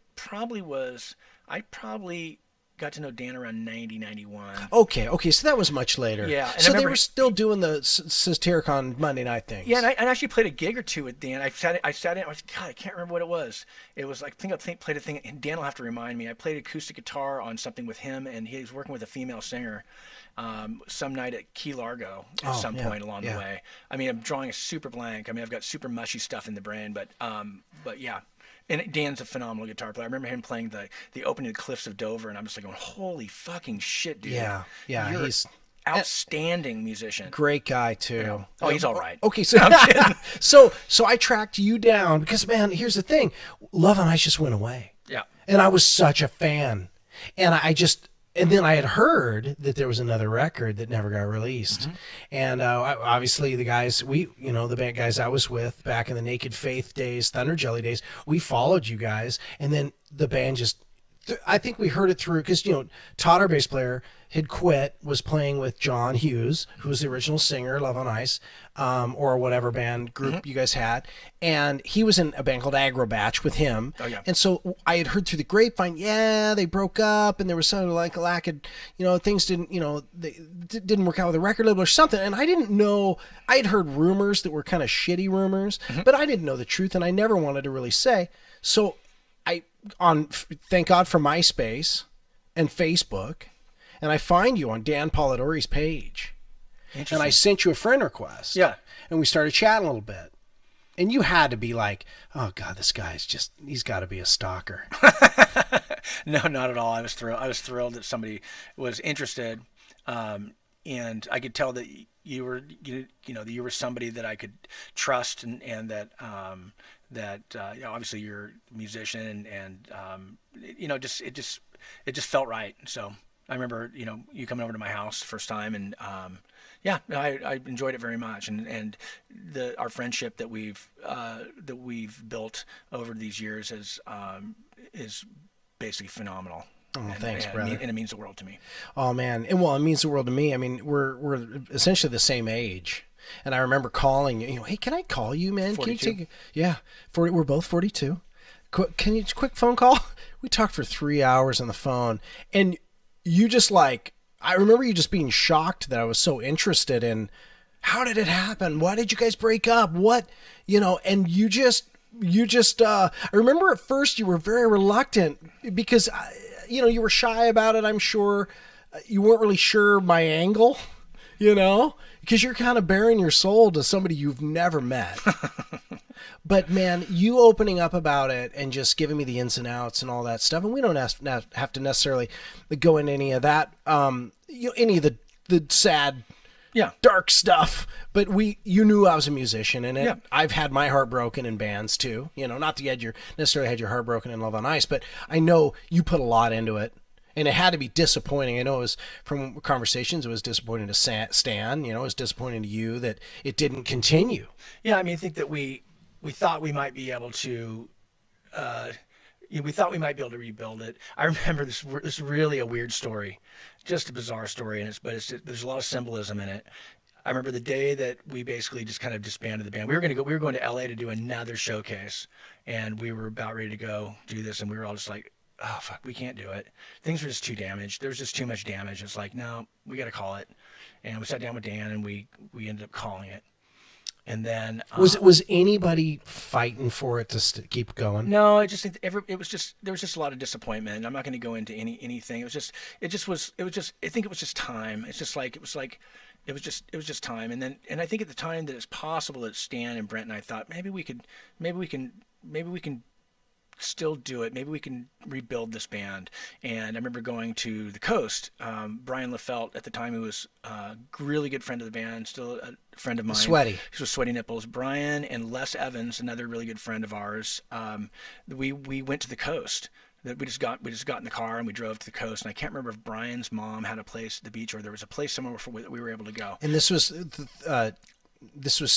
I probably got to know Dan around 90, 91. Okay, so that was much later. Yeah. And so they were still doing the Satyricon Monday night things. Yeah, and I actually played a gig or two with Dan. I sat in, I was, God, I can't remember what it was. It was like, I think played a thing, and Dan will have to remind me. I played acoustic guitar on something with him, and he was working with a female singer some night at Key Largo at some point along the way. I mean, I'm drawing a super blank. I mean, I've got super mushy stuff in the brain, but yeah. And Dan's a phenomenal guitar player. I remember him playing the opening of the Cliffs of Dover, and I'm just like going, holy fucking shit, dude. Yeah, You're he's outstanding musician. Great guy too. Yeah. Oh, he's all right. Okay, so I tracked you down because, man, here's the thing. Love on Ice just went away. Yeah. And I was such a fan. And and then I had heard that there was another record that never got released. Mm-hmm. And obviously the guys, the band guys I was with back in the Naked Faith days, Thunder Jelly days, we followed you guys. And then the band just, I think we heard it through, because, Todd, our bass player, had quit, was playing with John Hughes, who was the original singer, Love on Ice, or whatever band group you guys had. And he was in a band called Agrobatch with him. Oh, yeah. And so I had heard through the grapevine, they broke up, and there was something like a lack of, things didn't, they didn't work out with the record label or something. And I didn't know, I had heard rumors that were kind of shitty rumors, but I didn't know the truth, and I never wanted to really say. So thank God for MySpace and Facebook, and I find you on Dan Polidori's page. And I sent you a friend request. Yeah. And we started chatting a little bit. And you had to be like, oh God, this guy's he's got to be a stalker. No, not at all. I was thrilled that somebody was interested. And I could tell that you were somebody that I could trust, and that obviously you're a musician, and it just felt right. So I remember, you coming over to my house the first time, and I enjoyed it very much, and our friendship that we've built over these years is basically phenomenal. Oh, thanks, brother. And it means the world to me. Oh man, and it means the world to me. I mean, we're essentially the same age. And I remember calling you, hey, can I call you, man? 42. Can you take 40, we're both 42. Quick phone call? We talked for 3 hours on the phone, and you just I remember you just being shocked that I was so interested in, how did it happen? Why did you guys break up? What, and you just, I remember at first you were very reluctant because, you were shy about it. I'm sure you weren't really sure my angle, because you're kind of bearing your soul to somebody you've never met. But man, you opening up about it and just giving me the ins and outs and all that stuff, and we don't have to necessarily go into any of that, any of the sad, dark stuff. But you knew I was a musician, and I've had my heart broken in bands too. Not that you necessarily had your heart broken in Love on Ice, but I know you put a lot into it. And it had to be disappointing. I know it was, from conversations, it was disappointing to Stan. It was disappointing to you that it didn't continue. Yeah, I mean, I think that we thought we might be able to, rebuild it. I remember this really a weird story, just a bizarre story, but there's a lot of symbolism in it. I remember the day that we basically just kind of disbanded the band. We were going to LA to do another showcase, and we were about ready to go do this, and we were all just like, oh fuck, we can't do it. Things were just too damaged. There was just too much damage. It's like, no, we got to call it. And we sat down with Dan, and we ended up calling it. And then was anybody fighting for it to keep going? No, I just think there was just a lot of disappointment. I'm not going to go into anything. I think it was just time. It's just like it was just time. And I think at the time that it's possible that Stan and Brent and I thought maybe we can still do it. Maybe we can rebuild this band. And I remember going to the coast. Brian LaFelt at the time, who was a really good friend of the band, still a friend of mine. Sweaty. He was Sweaty Nipples. Brian and Les Evans, another really good friend of ours. We went to the coast that we just got in the car and we drove to the coast. And I can't remember if Brian's mom had a place at the beach or there was a place somewhere that we were able to go. And this was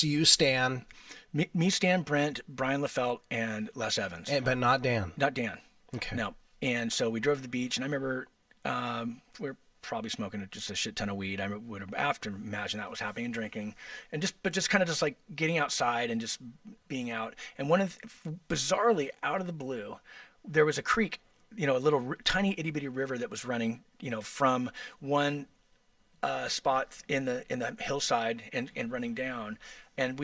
you, Stan, me, Stan, Brent, Brian Lefelt, and Les Evans. but not Dan. Not Dan. Okay. No. And so we drove to the beach, and I remember we were probably smoking just a shit ton of weed. I would have after imagined that was happening, and drinking, and just kind of like getting outside and just being out. And bizarrely out of the blue, there was a creek, a little tiny itty bitty river that was running, from one spot in the hillside and running down. And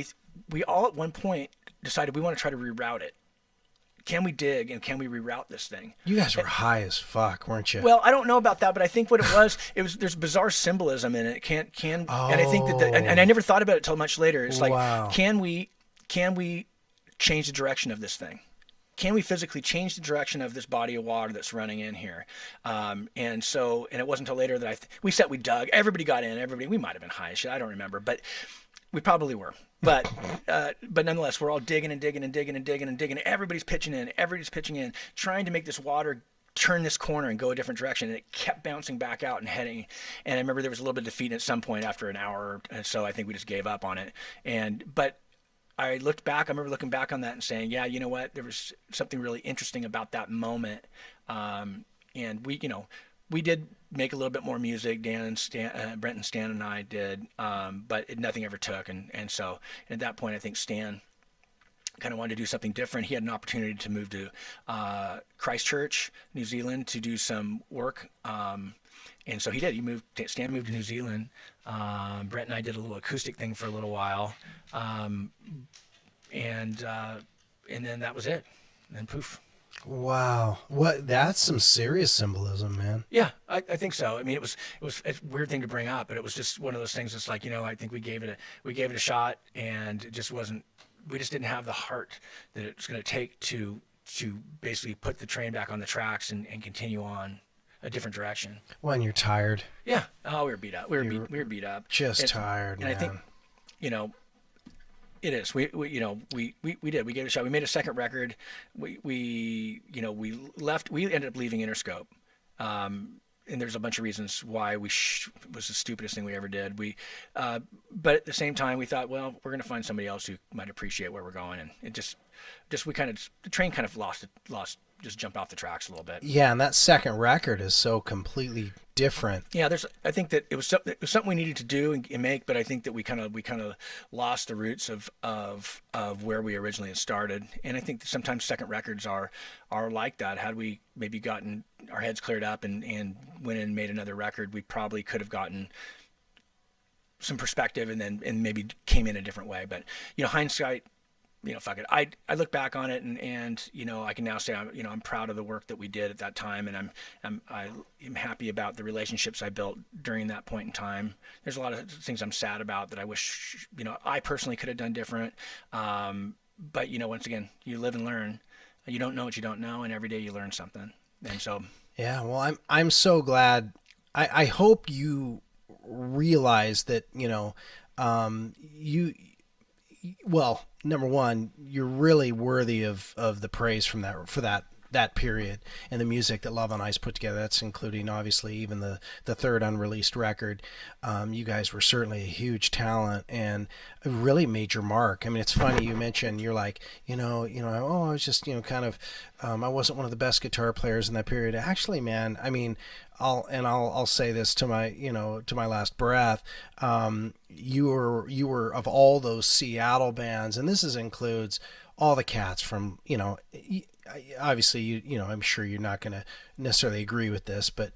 we all at one point decided we want to try to reroute it. Can we dig and can we reroute this thing? You guys were high as fuck, weren't you? Well, I don't know about that, but I think what it was there's bizarre symbolism in it. And I think that and I never thought about it until much later. It's like, wow. Can we change the direction of this thing? Can we physically change the direction of this body of water that's running in here? And it wasn't until later that we dug. Everybody got in. We might have been high as shit. I don't remember, but we probably were. But nonetheless, we're all digging and digging and digging and digging and digging. Everybody's pitching in, trying to make this water turn this corner and go a different direction. And it kept bouncing back out and heading. And I remember there was a little bit of defeat at some point after an hour. And so I think we just gave up on it. But I remember looking back on that and saying, yeah, you know what? There was something really interesting about that moment. And we did make a little bit more music. Brent and Stan and I did, but nothing ever took. And so at that point, I think Stan kind of wanted to do something different. He had an opportunity to move to Christchurch, New Zealand, to do some work. And so he did. Stan moved to New Zealand. Brent and I did a little acoustic thing for a little while. And then that was it. And then poof. Wow. That's some serious symbolism, man. Yeah, I think so. I mean, it was a weird thing to bring up, but it was just one of those things that's like, I think we gave it a shot, and it just wasn't, we just didn't have the heart that it's going to take to basically put the train back on the tracks and continue on a different direction. When you're tired. Yeah. Oh, we were beat up. We were beat up. Just tired, man. And I think, it is. We did. We gave it a shot. We made a second record. We left. We ended up leaving Interscope. And there's a bunch of reasons why it was the stupidest thing we ever did. But at the same time, we thought, well, we're going to find somebody else who might appreciate where we're going. And it the train kind of just jumped off the tracks a little bit. Yeah, and that second record is so completely different. Yeah, I think that it was something we needed to do and make, but I think that we kind of lost the roots of where we originally had started. And I think that sometimes second records are like that. Had we maybe gotten our heads cleared up and went and made another record, we probably could have gotten some perspective and maybe came in a different way. But hindsight, fuck it. I look back on it and I can now say I'm proud of the work that we did at that time, and I'm happy about the relationships I built during that point in time. There's a lot of things I'm sad about that I wish I personally could have done different. But once again, you live and learn. You don't know what you don't know, and every day you learn something. And so yeah, well, I'm so glad. I hope you realize that well, number one, you're really worthy of the praise for that period and the music that Love on Ice put together. That's including obviously even the third unreleased record. You guys were certainly a huge talent and a really major mark. I mean, it's funny you mentioned you're like, I was just kind of I wasn't one of the best guitar players in that period. Actually, man, I mean, I'll say this to my to my last breath. You were of all those Seattle bands, and this includes all the cats from obviously I'm sure you're not going to necessarily agree with this, but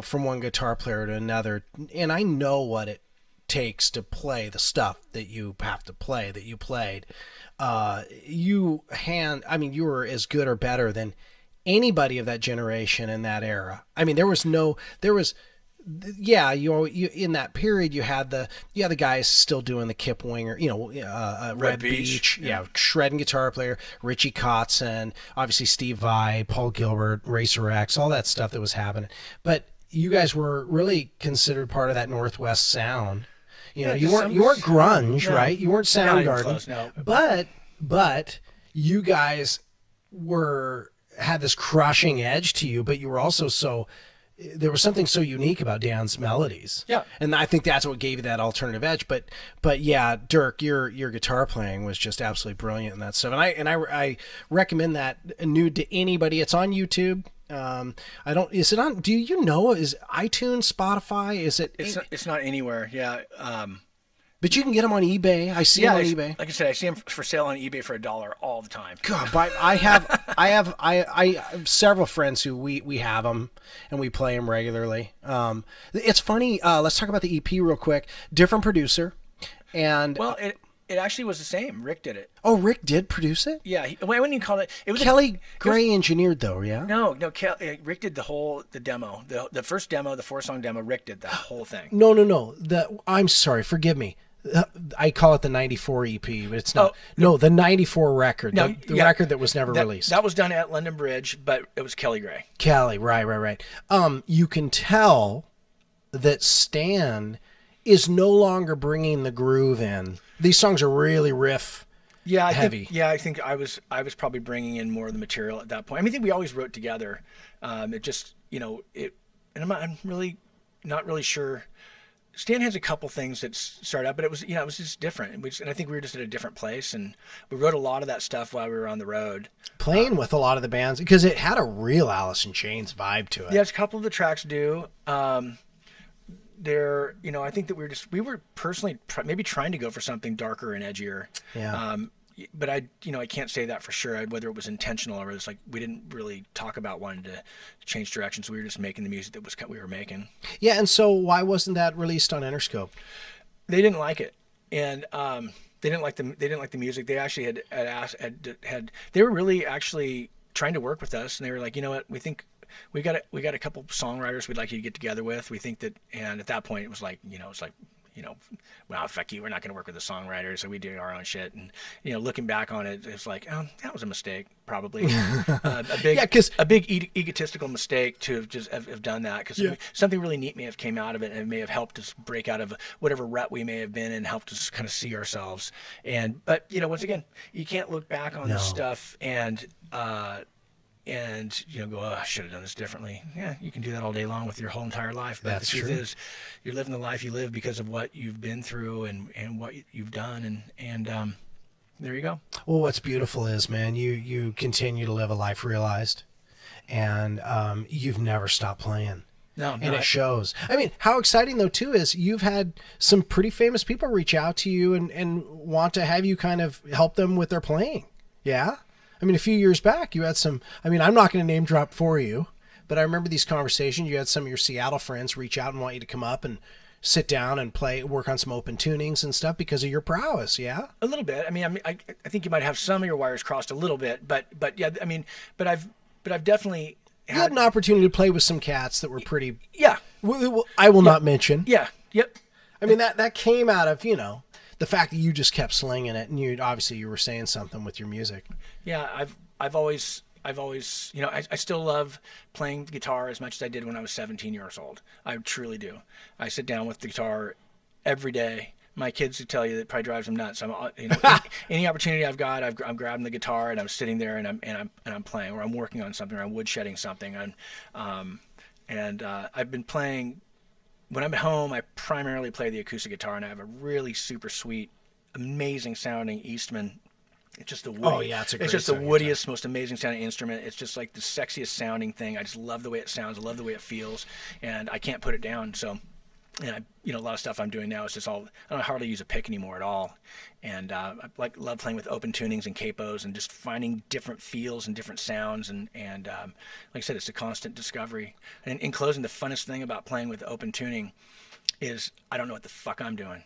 from one guitar player to another, and I know what it takes to play the stuff that you have to play that you played. You were as good or better than anybody of that generation in that era. I mean, you in that period you had the guys still doing the Kip Winger, Red Beach, shredding guitar player, Richie Kotzen, obviously Steve Vai, Paul Gilbert, Racer X, all that stuff that was happening. But you guys were really considered part of that Northwest sound. You weren't grunge, right? You weren't Soundgarden, no. But you guys were had this crushing edge to you, but you were also there was something so unique about Dan's melodies. Yeah. And I think that's what gave you that alternative edge. But yeah, Dirk, your guitar playing was just absolutely brilliant in that stuff. And I recommend that new to anybody. It's on YouTube. Is it on, do you know, is iTunes, Spotify? It's not anywhere. Yeah. But you can get them on eBay. I see them on eBay. Like I said, I see them for sale on eBay for $1 all the time. God, but I have several friends who we have them and we play them regularly. It's funny. Let's talk about the EP real quick. Different producer, and well, it actually was the same. Rick did it. Oh, Rick did produce it? Yeah. When you call it, it was Kelly Gray engineered though. Yeah. No. Rick did the demo, the first demo, the 4-song demo. Rick did the whole thing. No. I'm sorry. Forgive me. I call it the 94 EP, but it's not. The 94 record, the record that was never released. That was done at London Bridge, but it was Kelly Gray. Kelly, right. You can tell that Stan is no longer bringing the groove in. These songs are really riff heavy. I think I was probably bringing in more of the material at that point. I mean, I think we always wrote together. It just, and I'm really not really sure. Stan has a couple things that start out, but it was just different. And I think we were just at a different place, and we wrote a lot of that stuff while we were on the road. Playing with a lot of the bands, because it had a real Alice in Chains vibe to it. Yeah, a couple of the tracks do. I think that we were personally maybe trying to go for something darker and edgier. Yeah. But I can't say that for sure, whether it was intentional or it's like we didn't really talk about wanting to change directions. We were just making the music that we were making. Yeah, and so why wasn't that released on Interscope? They didn't like it, and they didn't like the music. They actually they were really actually trying to work with us, and they were like, you know what, we think we got a couple songwriters we'd like you to get together with. We think that, and at that point it was like, well, fuck you, we're not going to work with the songwriters, so we do our own shit. And looking back on it, it's like, oh, that was a mistake, probably. A big egotistical mistake to have just have done that, because something really neat may have came out of it, and it may have helped us break out of whatever rut we may have been and helped us kind of see ourselves. But once again, you can't look back on this stuff and go, oh, I should have done this differently. Yeah, you can do that all day long with your whole entire life. But That's the truth true. is, you're living the life you live because of what you've been through and what you've done. And there you go. Well, what's beautiful is, man, you continue to live a life realized, and you've never stopped playing. No, and it shows. I mean, how exciting though too is you've had some pretty famous people reach out to you and want to have you kind of help them with their playing. Yeah. I mean, a few years back, you had some, I'm not going to name drop for you, but I remember these conversations. You had some of your Seattle friends reach out and want you to come up and sit down and work on some open tunings and stuff because of your prowess. Yeah. A little bit. I think you might have some of your wires crossed a little bit, but yeah, but I've definitely had an opportunity to play with some cats that were pretty, yeah. I will not mention. Yeah. Yep. I mean, that came out of, the fact that you just kept slinging it, and you were saying something with your music. Yeah, I've always, I still love playing the guitar as much as I did when I was 17 years old. I truly do. I sit down with the guitar every day. My kids would tell you that probably drives them nuts. Any opportunity I've got, I'm grabbing the guitar and I'm sitting there and I'm playing, or I'm working on something, or I'm woodshedding something. I've been playing. When I'm at home, I primarily play the acoustic guitar, and I have a really super sweet, amazing sounding Eastman. It's just the woodiest, most amazing sounding instrument. It's just like the sexiest sounding thing. I just love the way it sounds. I love the way it feels, and I can't put it down. So, and a lot of stuff I'm doing now is just all, I don't hardly use a pick anymore at all. And I love playing with open tunings and capos and just finding different feels and different sounds. And like I said, it's a constant discovery. And in closing, the funnest thing about playing with open tuning is I don't know what the fuck I'm doing.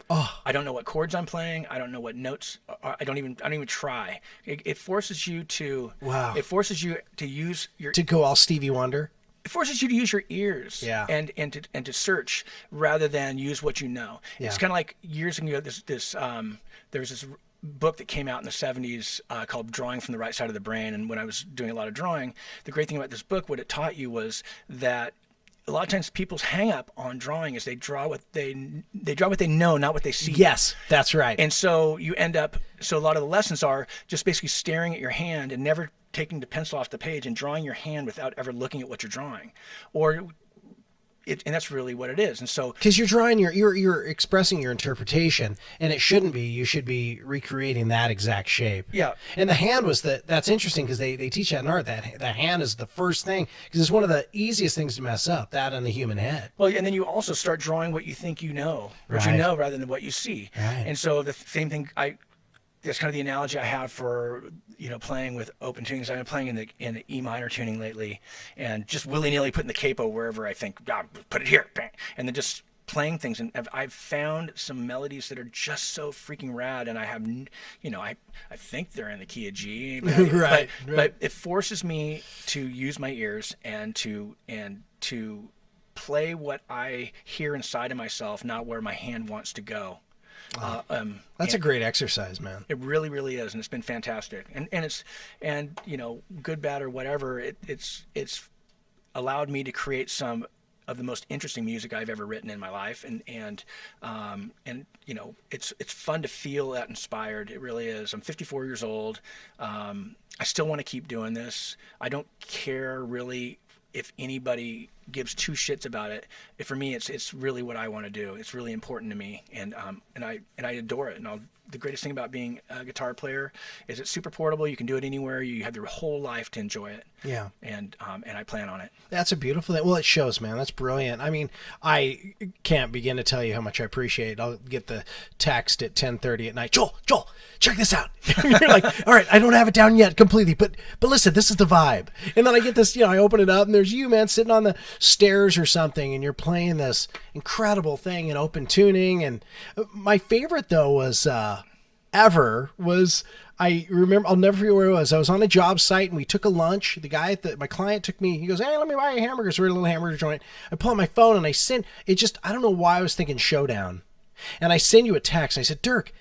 Oh. I don't know what chords I'm playing. I don't know what notes. I don't even try. It forces you to. Wow. It forces you to use your. To go all Stevie Wonder. It forces you to use your ears. Yeah. And to search rather than use what you know. Yeah. It's kind of like years ago. There was this book that came out in the 70s called Drawing from the Right Side of the Brain. And when I was doing a lot of drawing, the great thing about this book, what it taught you was that a lot of times people's hang up on drawing is they draw what they know, not what they see. Yes, that's right. And so you end up, so a lot of the lessons are just basically staring at your hand and never taking the pencil off the page and drawing your hand without ever looking at what you're drawing. And that's really what it is. And so, because you're drawing you're expressing your interpretation, and it shouldn't be. You should be recreating that exact shape. Yeah. And the hand was that's interesting, because they teach that in art, that the hand is the first thing, because it's one of the easiest things to mess up, that and the human head. Well, and then you also start drawing what you think you know, what you know, rather than what you see. Right. And so the same thing, that's kind of the analogy I have for, playing with open tunings. I've been playing in the E minor tuning lately, and just willy-nilly putting the capo wherever I think, put it here, bang, and then just playing things. And I've found some melodies that are just so freaking rad, and I have, I think they're in the key of G, right. But it forces me to use my ears and to play what I hear inside of myself, not where my hand wants to go. That's a great exercise, man. It really, really is, and it's been fantastic. And good, bad, or whatever. It's allowed me to create some of the most interesting music I've ever written in my life, and it's fun to feel that inspired. It really is. I'm 54 years old. I still want to keep doing this. I don't care really if anybody gives two shits about it. For me, it's really what I want to do. It's really important to me, and I adore it. And the greatest thing about being a guitar player is it's super portable. You can do it anywhere. You have your whole life to enjoy it. Yeah. And I plan on it. That's a beautiful thing. Well, it shows, man. That's brilliant. I mean, I can't begin to tell you how much I appreciate it. I'll get the text at 10:30 at night. Joel, check this out. You're like, all right, I don't have it down yet completely, but listen, this is the vibe. And then I get this, I open it up, and there's you, man, sitting on the stairs or something, and you're playing this incredible thing in open tuning. And my favorite, though, was I remember, I'll never forget where it was. I was on a job site, and we took a lunch. The guy my client took me, he goes, hey, let me buy you a hamburger. So we're at a little hamburger joint. I pull out my phone, and I send it. I don't know why I was thinking Showdown. And I send you a text. I said, Dirk,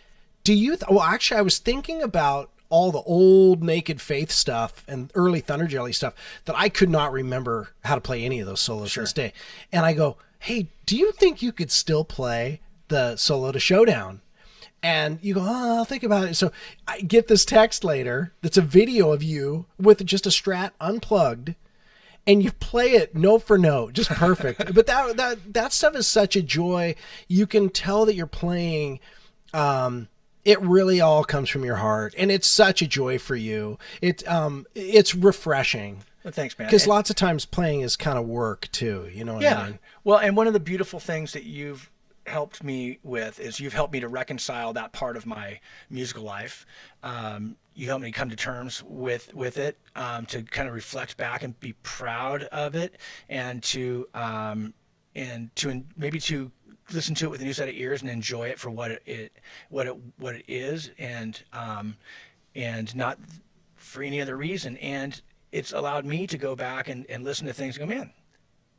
well, actually, I was thinking about all the old Naked Faith stuff and early Thunder Jelly stuff that I could not remember how to play any of those solos to this day. And I go, hey, do you think you could still play the solo to Showdown? And you go, oh, I'll think about it. So I get this text later that's a video of you with just a Strat unplugged, and you play it note for note, just perfect. But that stuff is such a joy. You can tell that you're playing. It really all comes from your heart, and it's such a joy for you. It's refreshing. Well, thanks, man. Because lots of times playing is kind of work too. You know what I mean? Well, and one of the beautiful things that you've helped me with is you've helped me to reconcile that part of my musical life. You helped me come to terms with it, to kind of reflect back and be proud of it, and to maybe to listen to it with a new set of ears and enjoy it for what it is, and not for any other reason. And it's allowed me to go back and listen to things and go, man,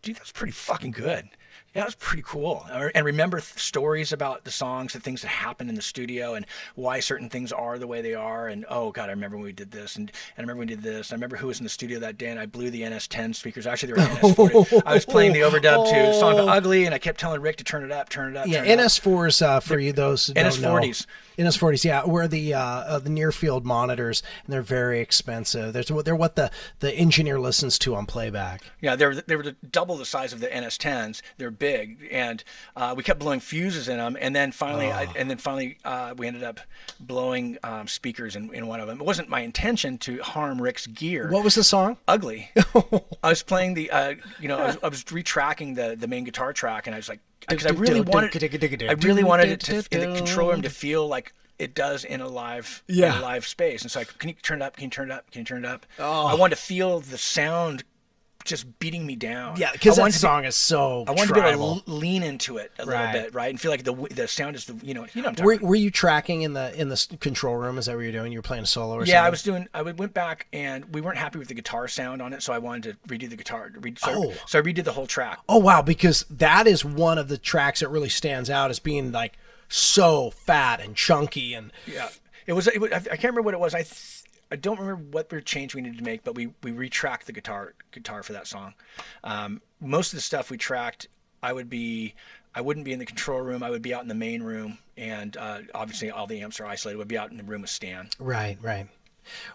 dude, that's pretty fucking good. Yeah, that's pretty cool. And remember stories about the songs, the things that happened in the studio, and why certain things are the way they are. And oh God, I remember when we did this, and I remember when we did this. I remember who was in the studio that day, and I blew the NS10 speakers. Actually, they were NS40. I was playing the overdub to a song Ugly, and I kept telling Rick to turn it up. Yeah, NS4s for you those who don't know. NS40s. NS40s, yeah, were the near field monitors, and they're very expensive. They're what the engineer listens to on playback. Yeah, they were double the size of the NS10s. They're big, and we kept blowing fuses in them, and then finally, we ended up blowing speakers in one of them. It wasn't my intention to harm Rick's gear. What was the song? Ugly. I was playing I was retracking the main guitar track, and I was like, because I really wanted it to, in the control room, to feel like it does in a live space. And so can you turn it up? Can you turn it up? Can you turn it up? Oh. I wanted to feel the sound just beating me down. Yeah, because that song is so I wanted tribal. to be able to lean into it a little bit, right? And feel like the sound is Were you tracking in the control room? Is that what you're doing? You were playing a solo or something? I went back, and we weren't happy with the guitar sound on it, so I wanted to redo the guitar. So I redid the whole track. Oh wow, because that is one of the tracks that really stands out as being like so fat and chunky, and yeah, it was I can't remember what it was. I don't remember what change we needed to make, but we retracked the guitar for that song. Most of the stuff we tracked, I wouldn't be in the control room. I would be out in the main room, and obviously all the amps are isolated. Would be out in the room with Stan. Right.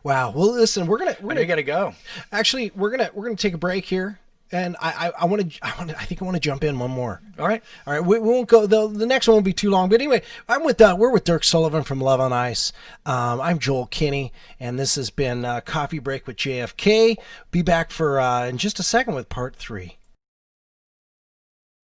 Wow. Well, listen, we're gonna gotta go. Actually, we're gonna take a break here. And I think I want to jump in one more. All right. We won't go. The next one won't be too long. But anyway, we're with Dirk Sullivan from Love on Ice. I'm Joel Kinney, and this has been Coffee Break with JFK. Be back for in just a second with part 3.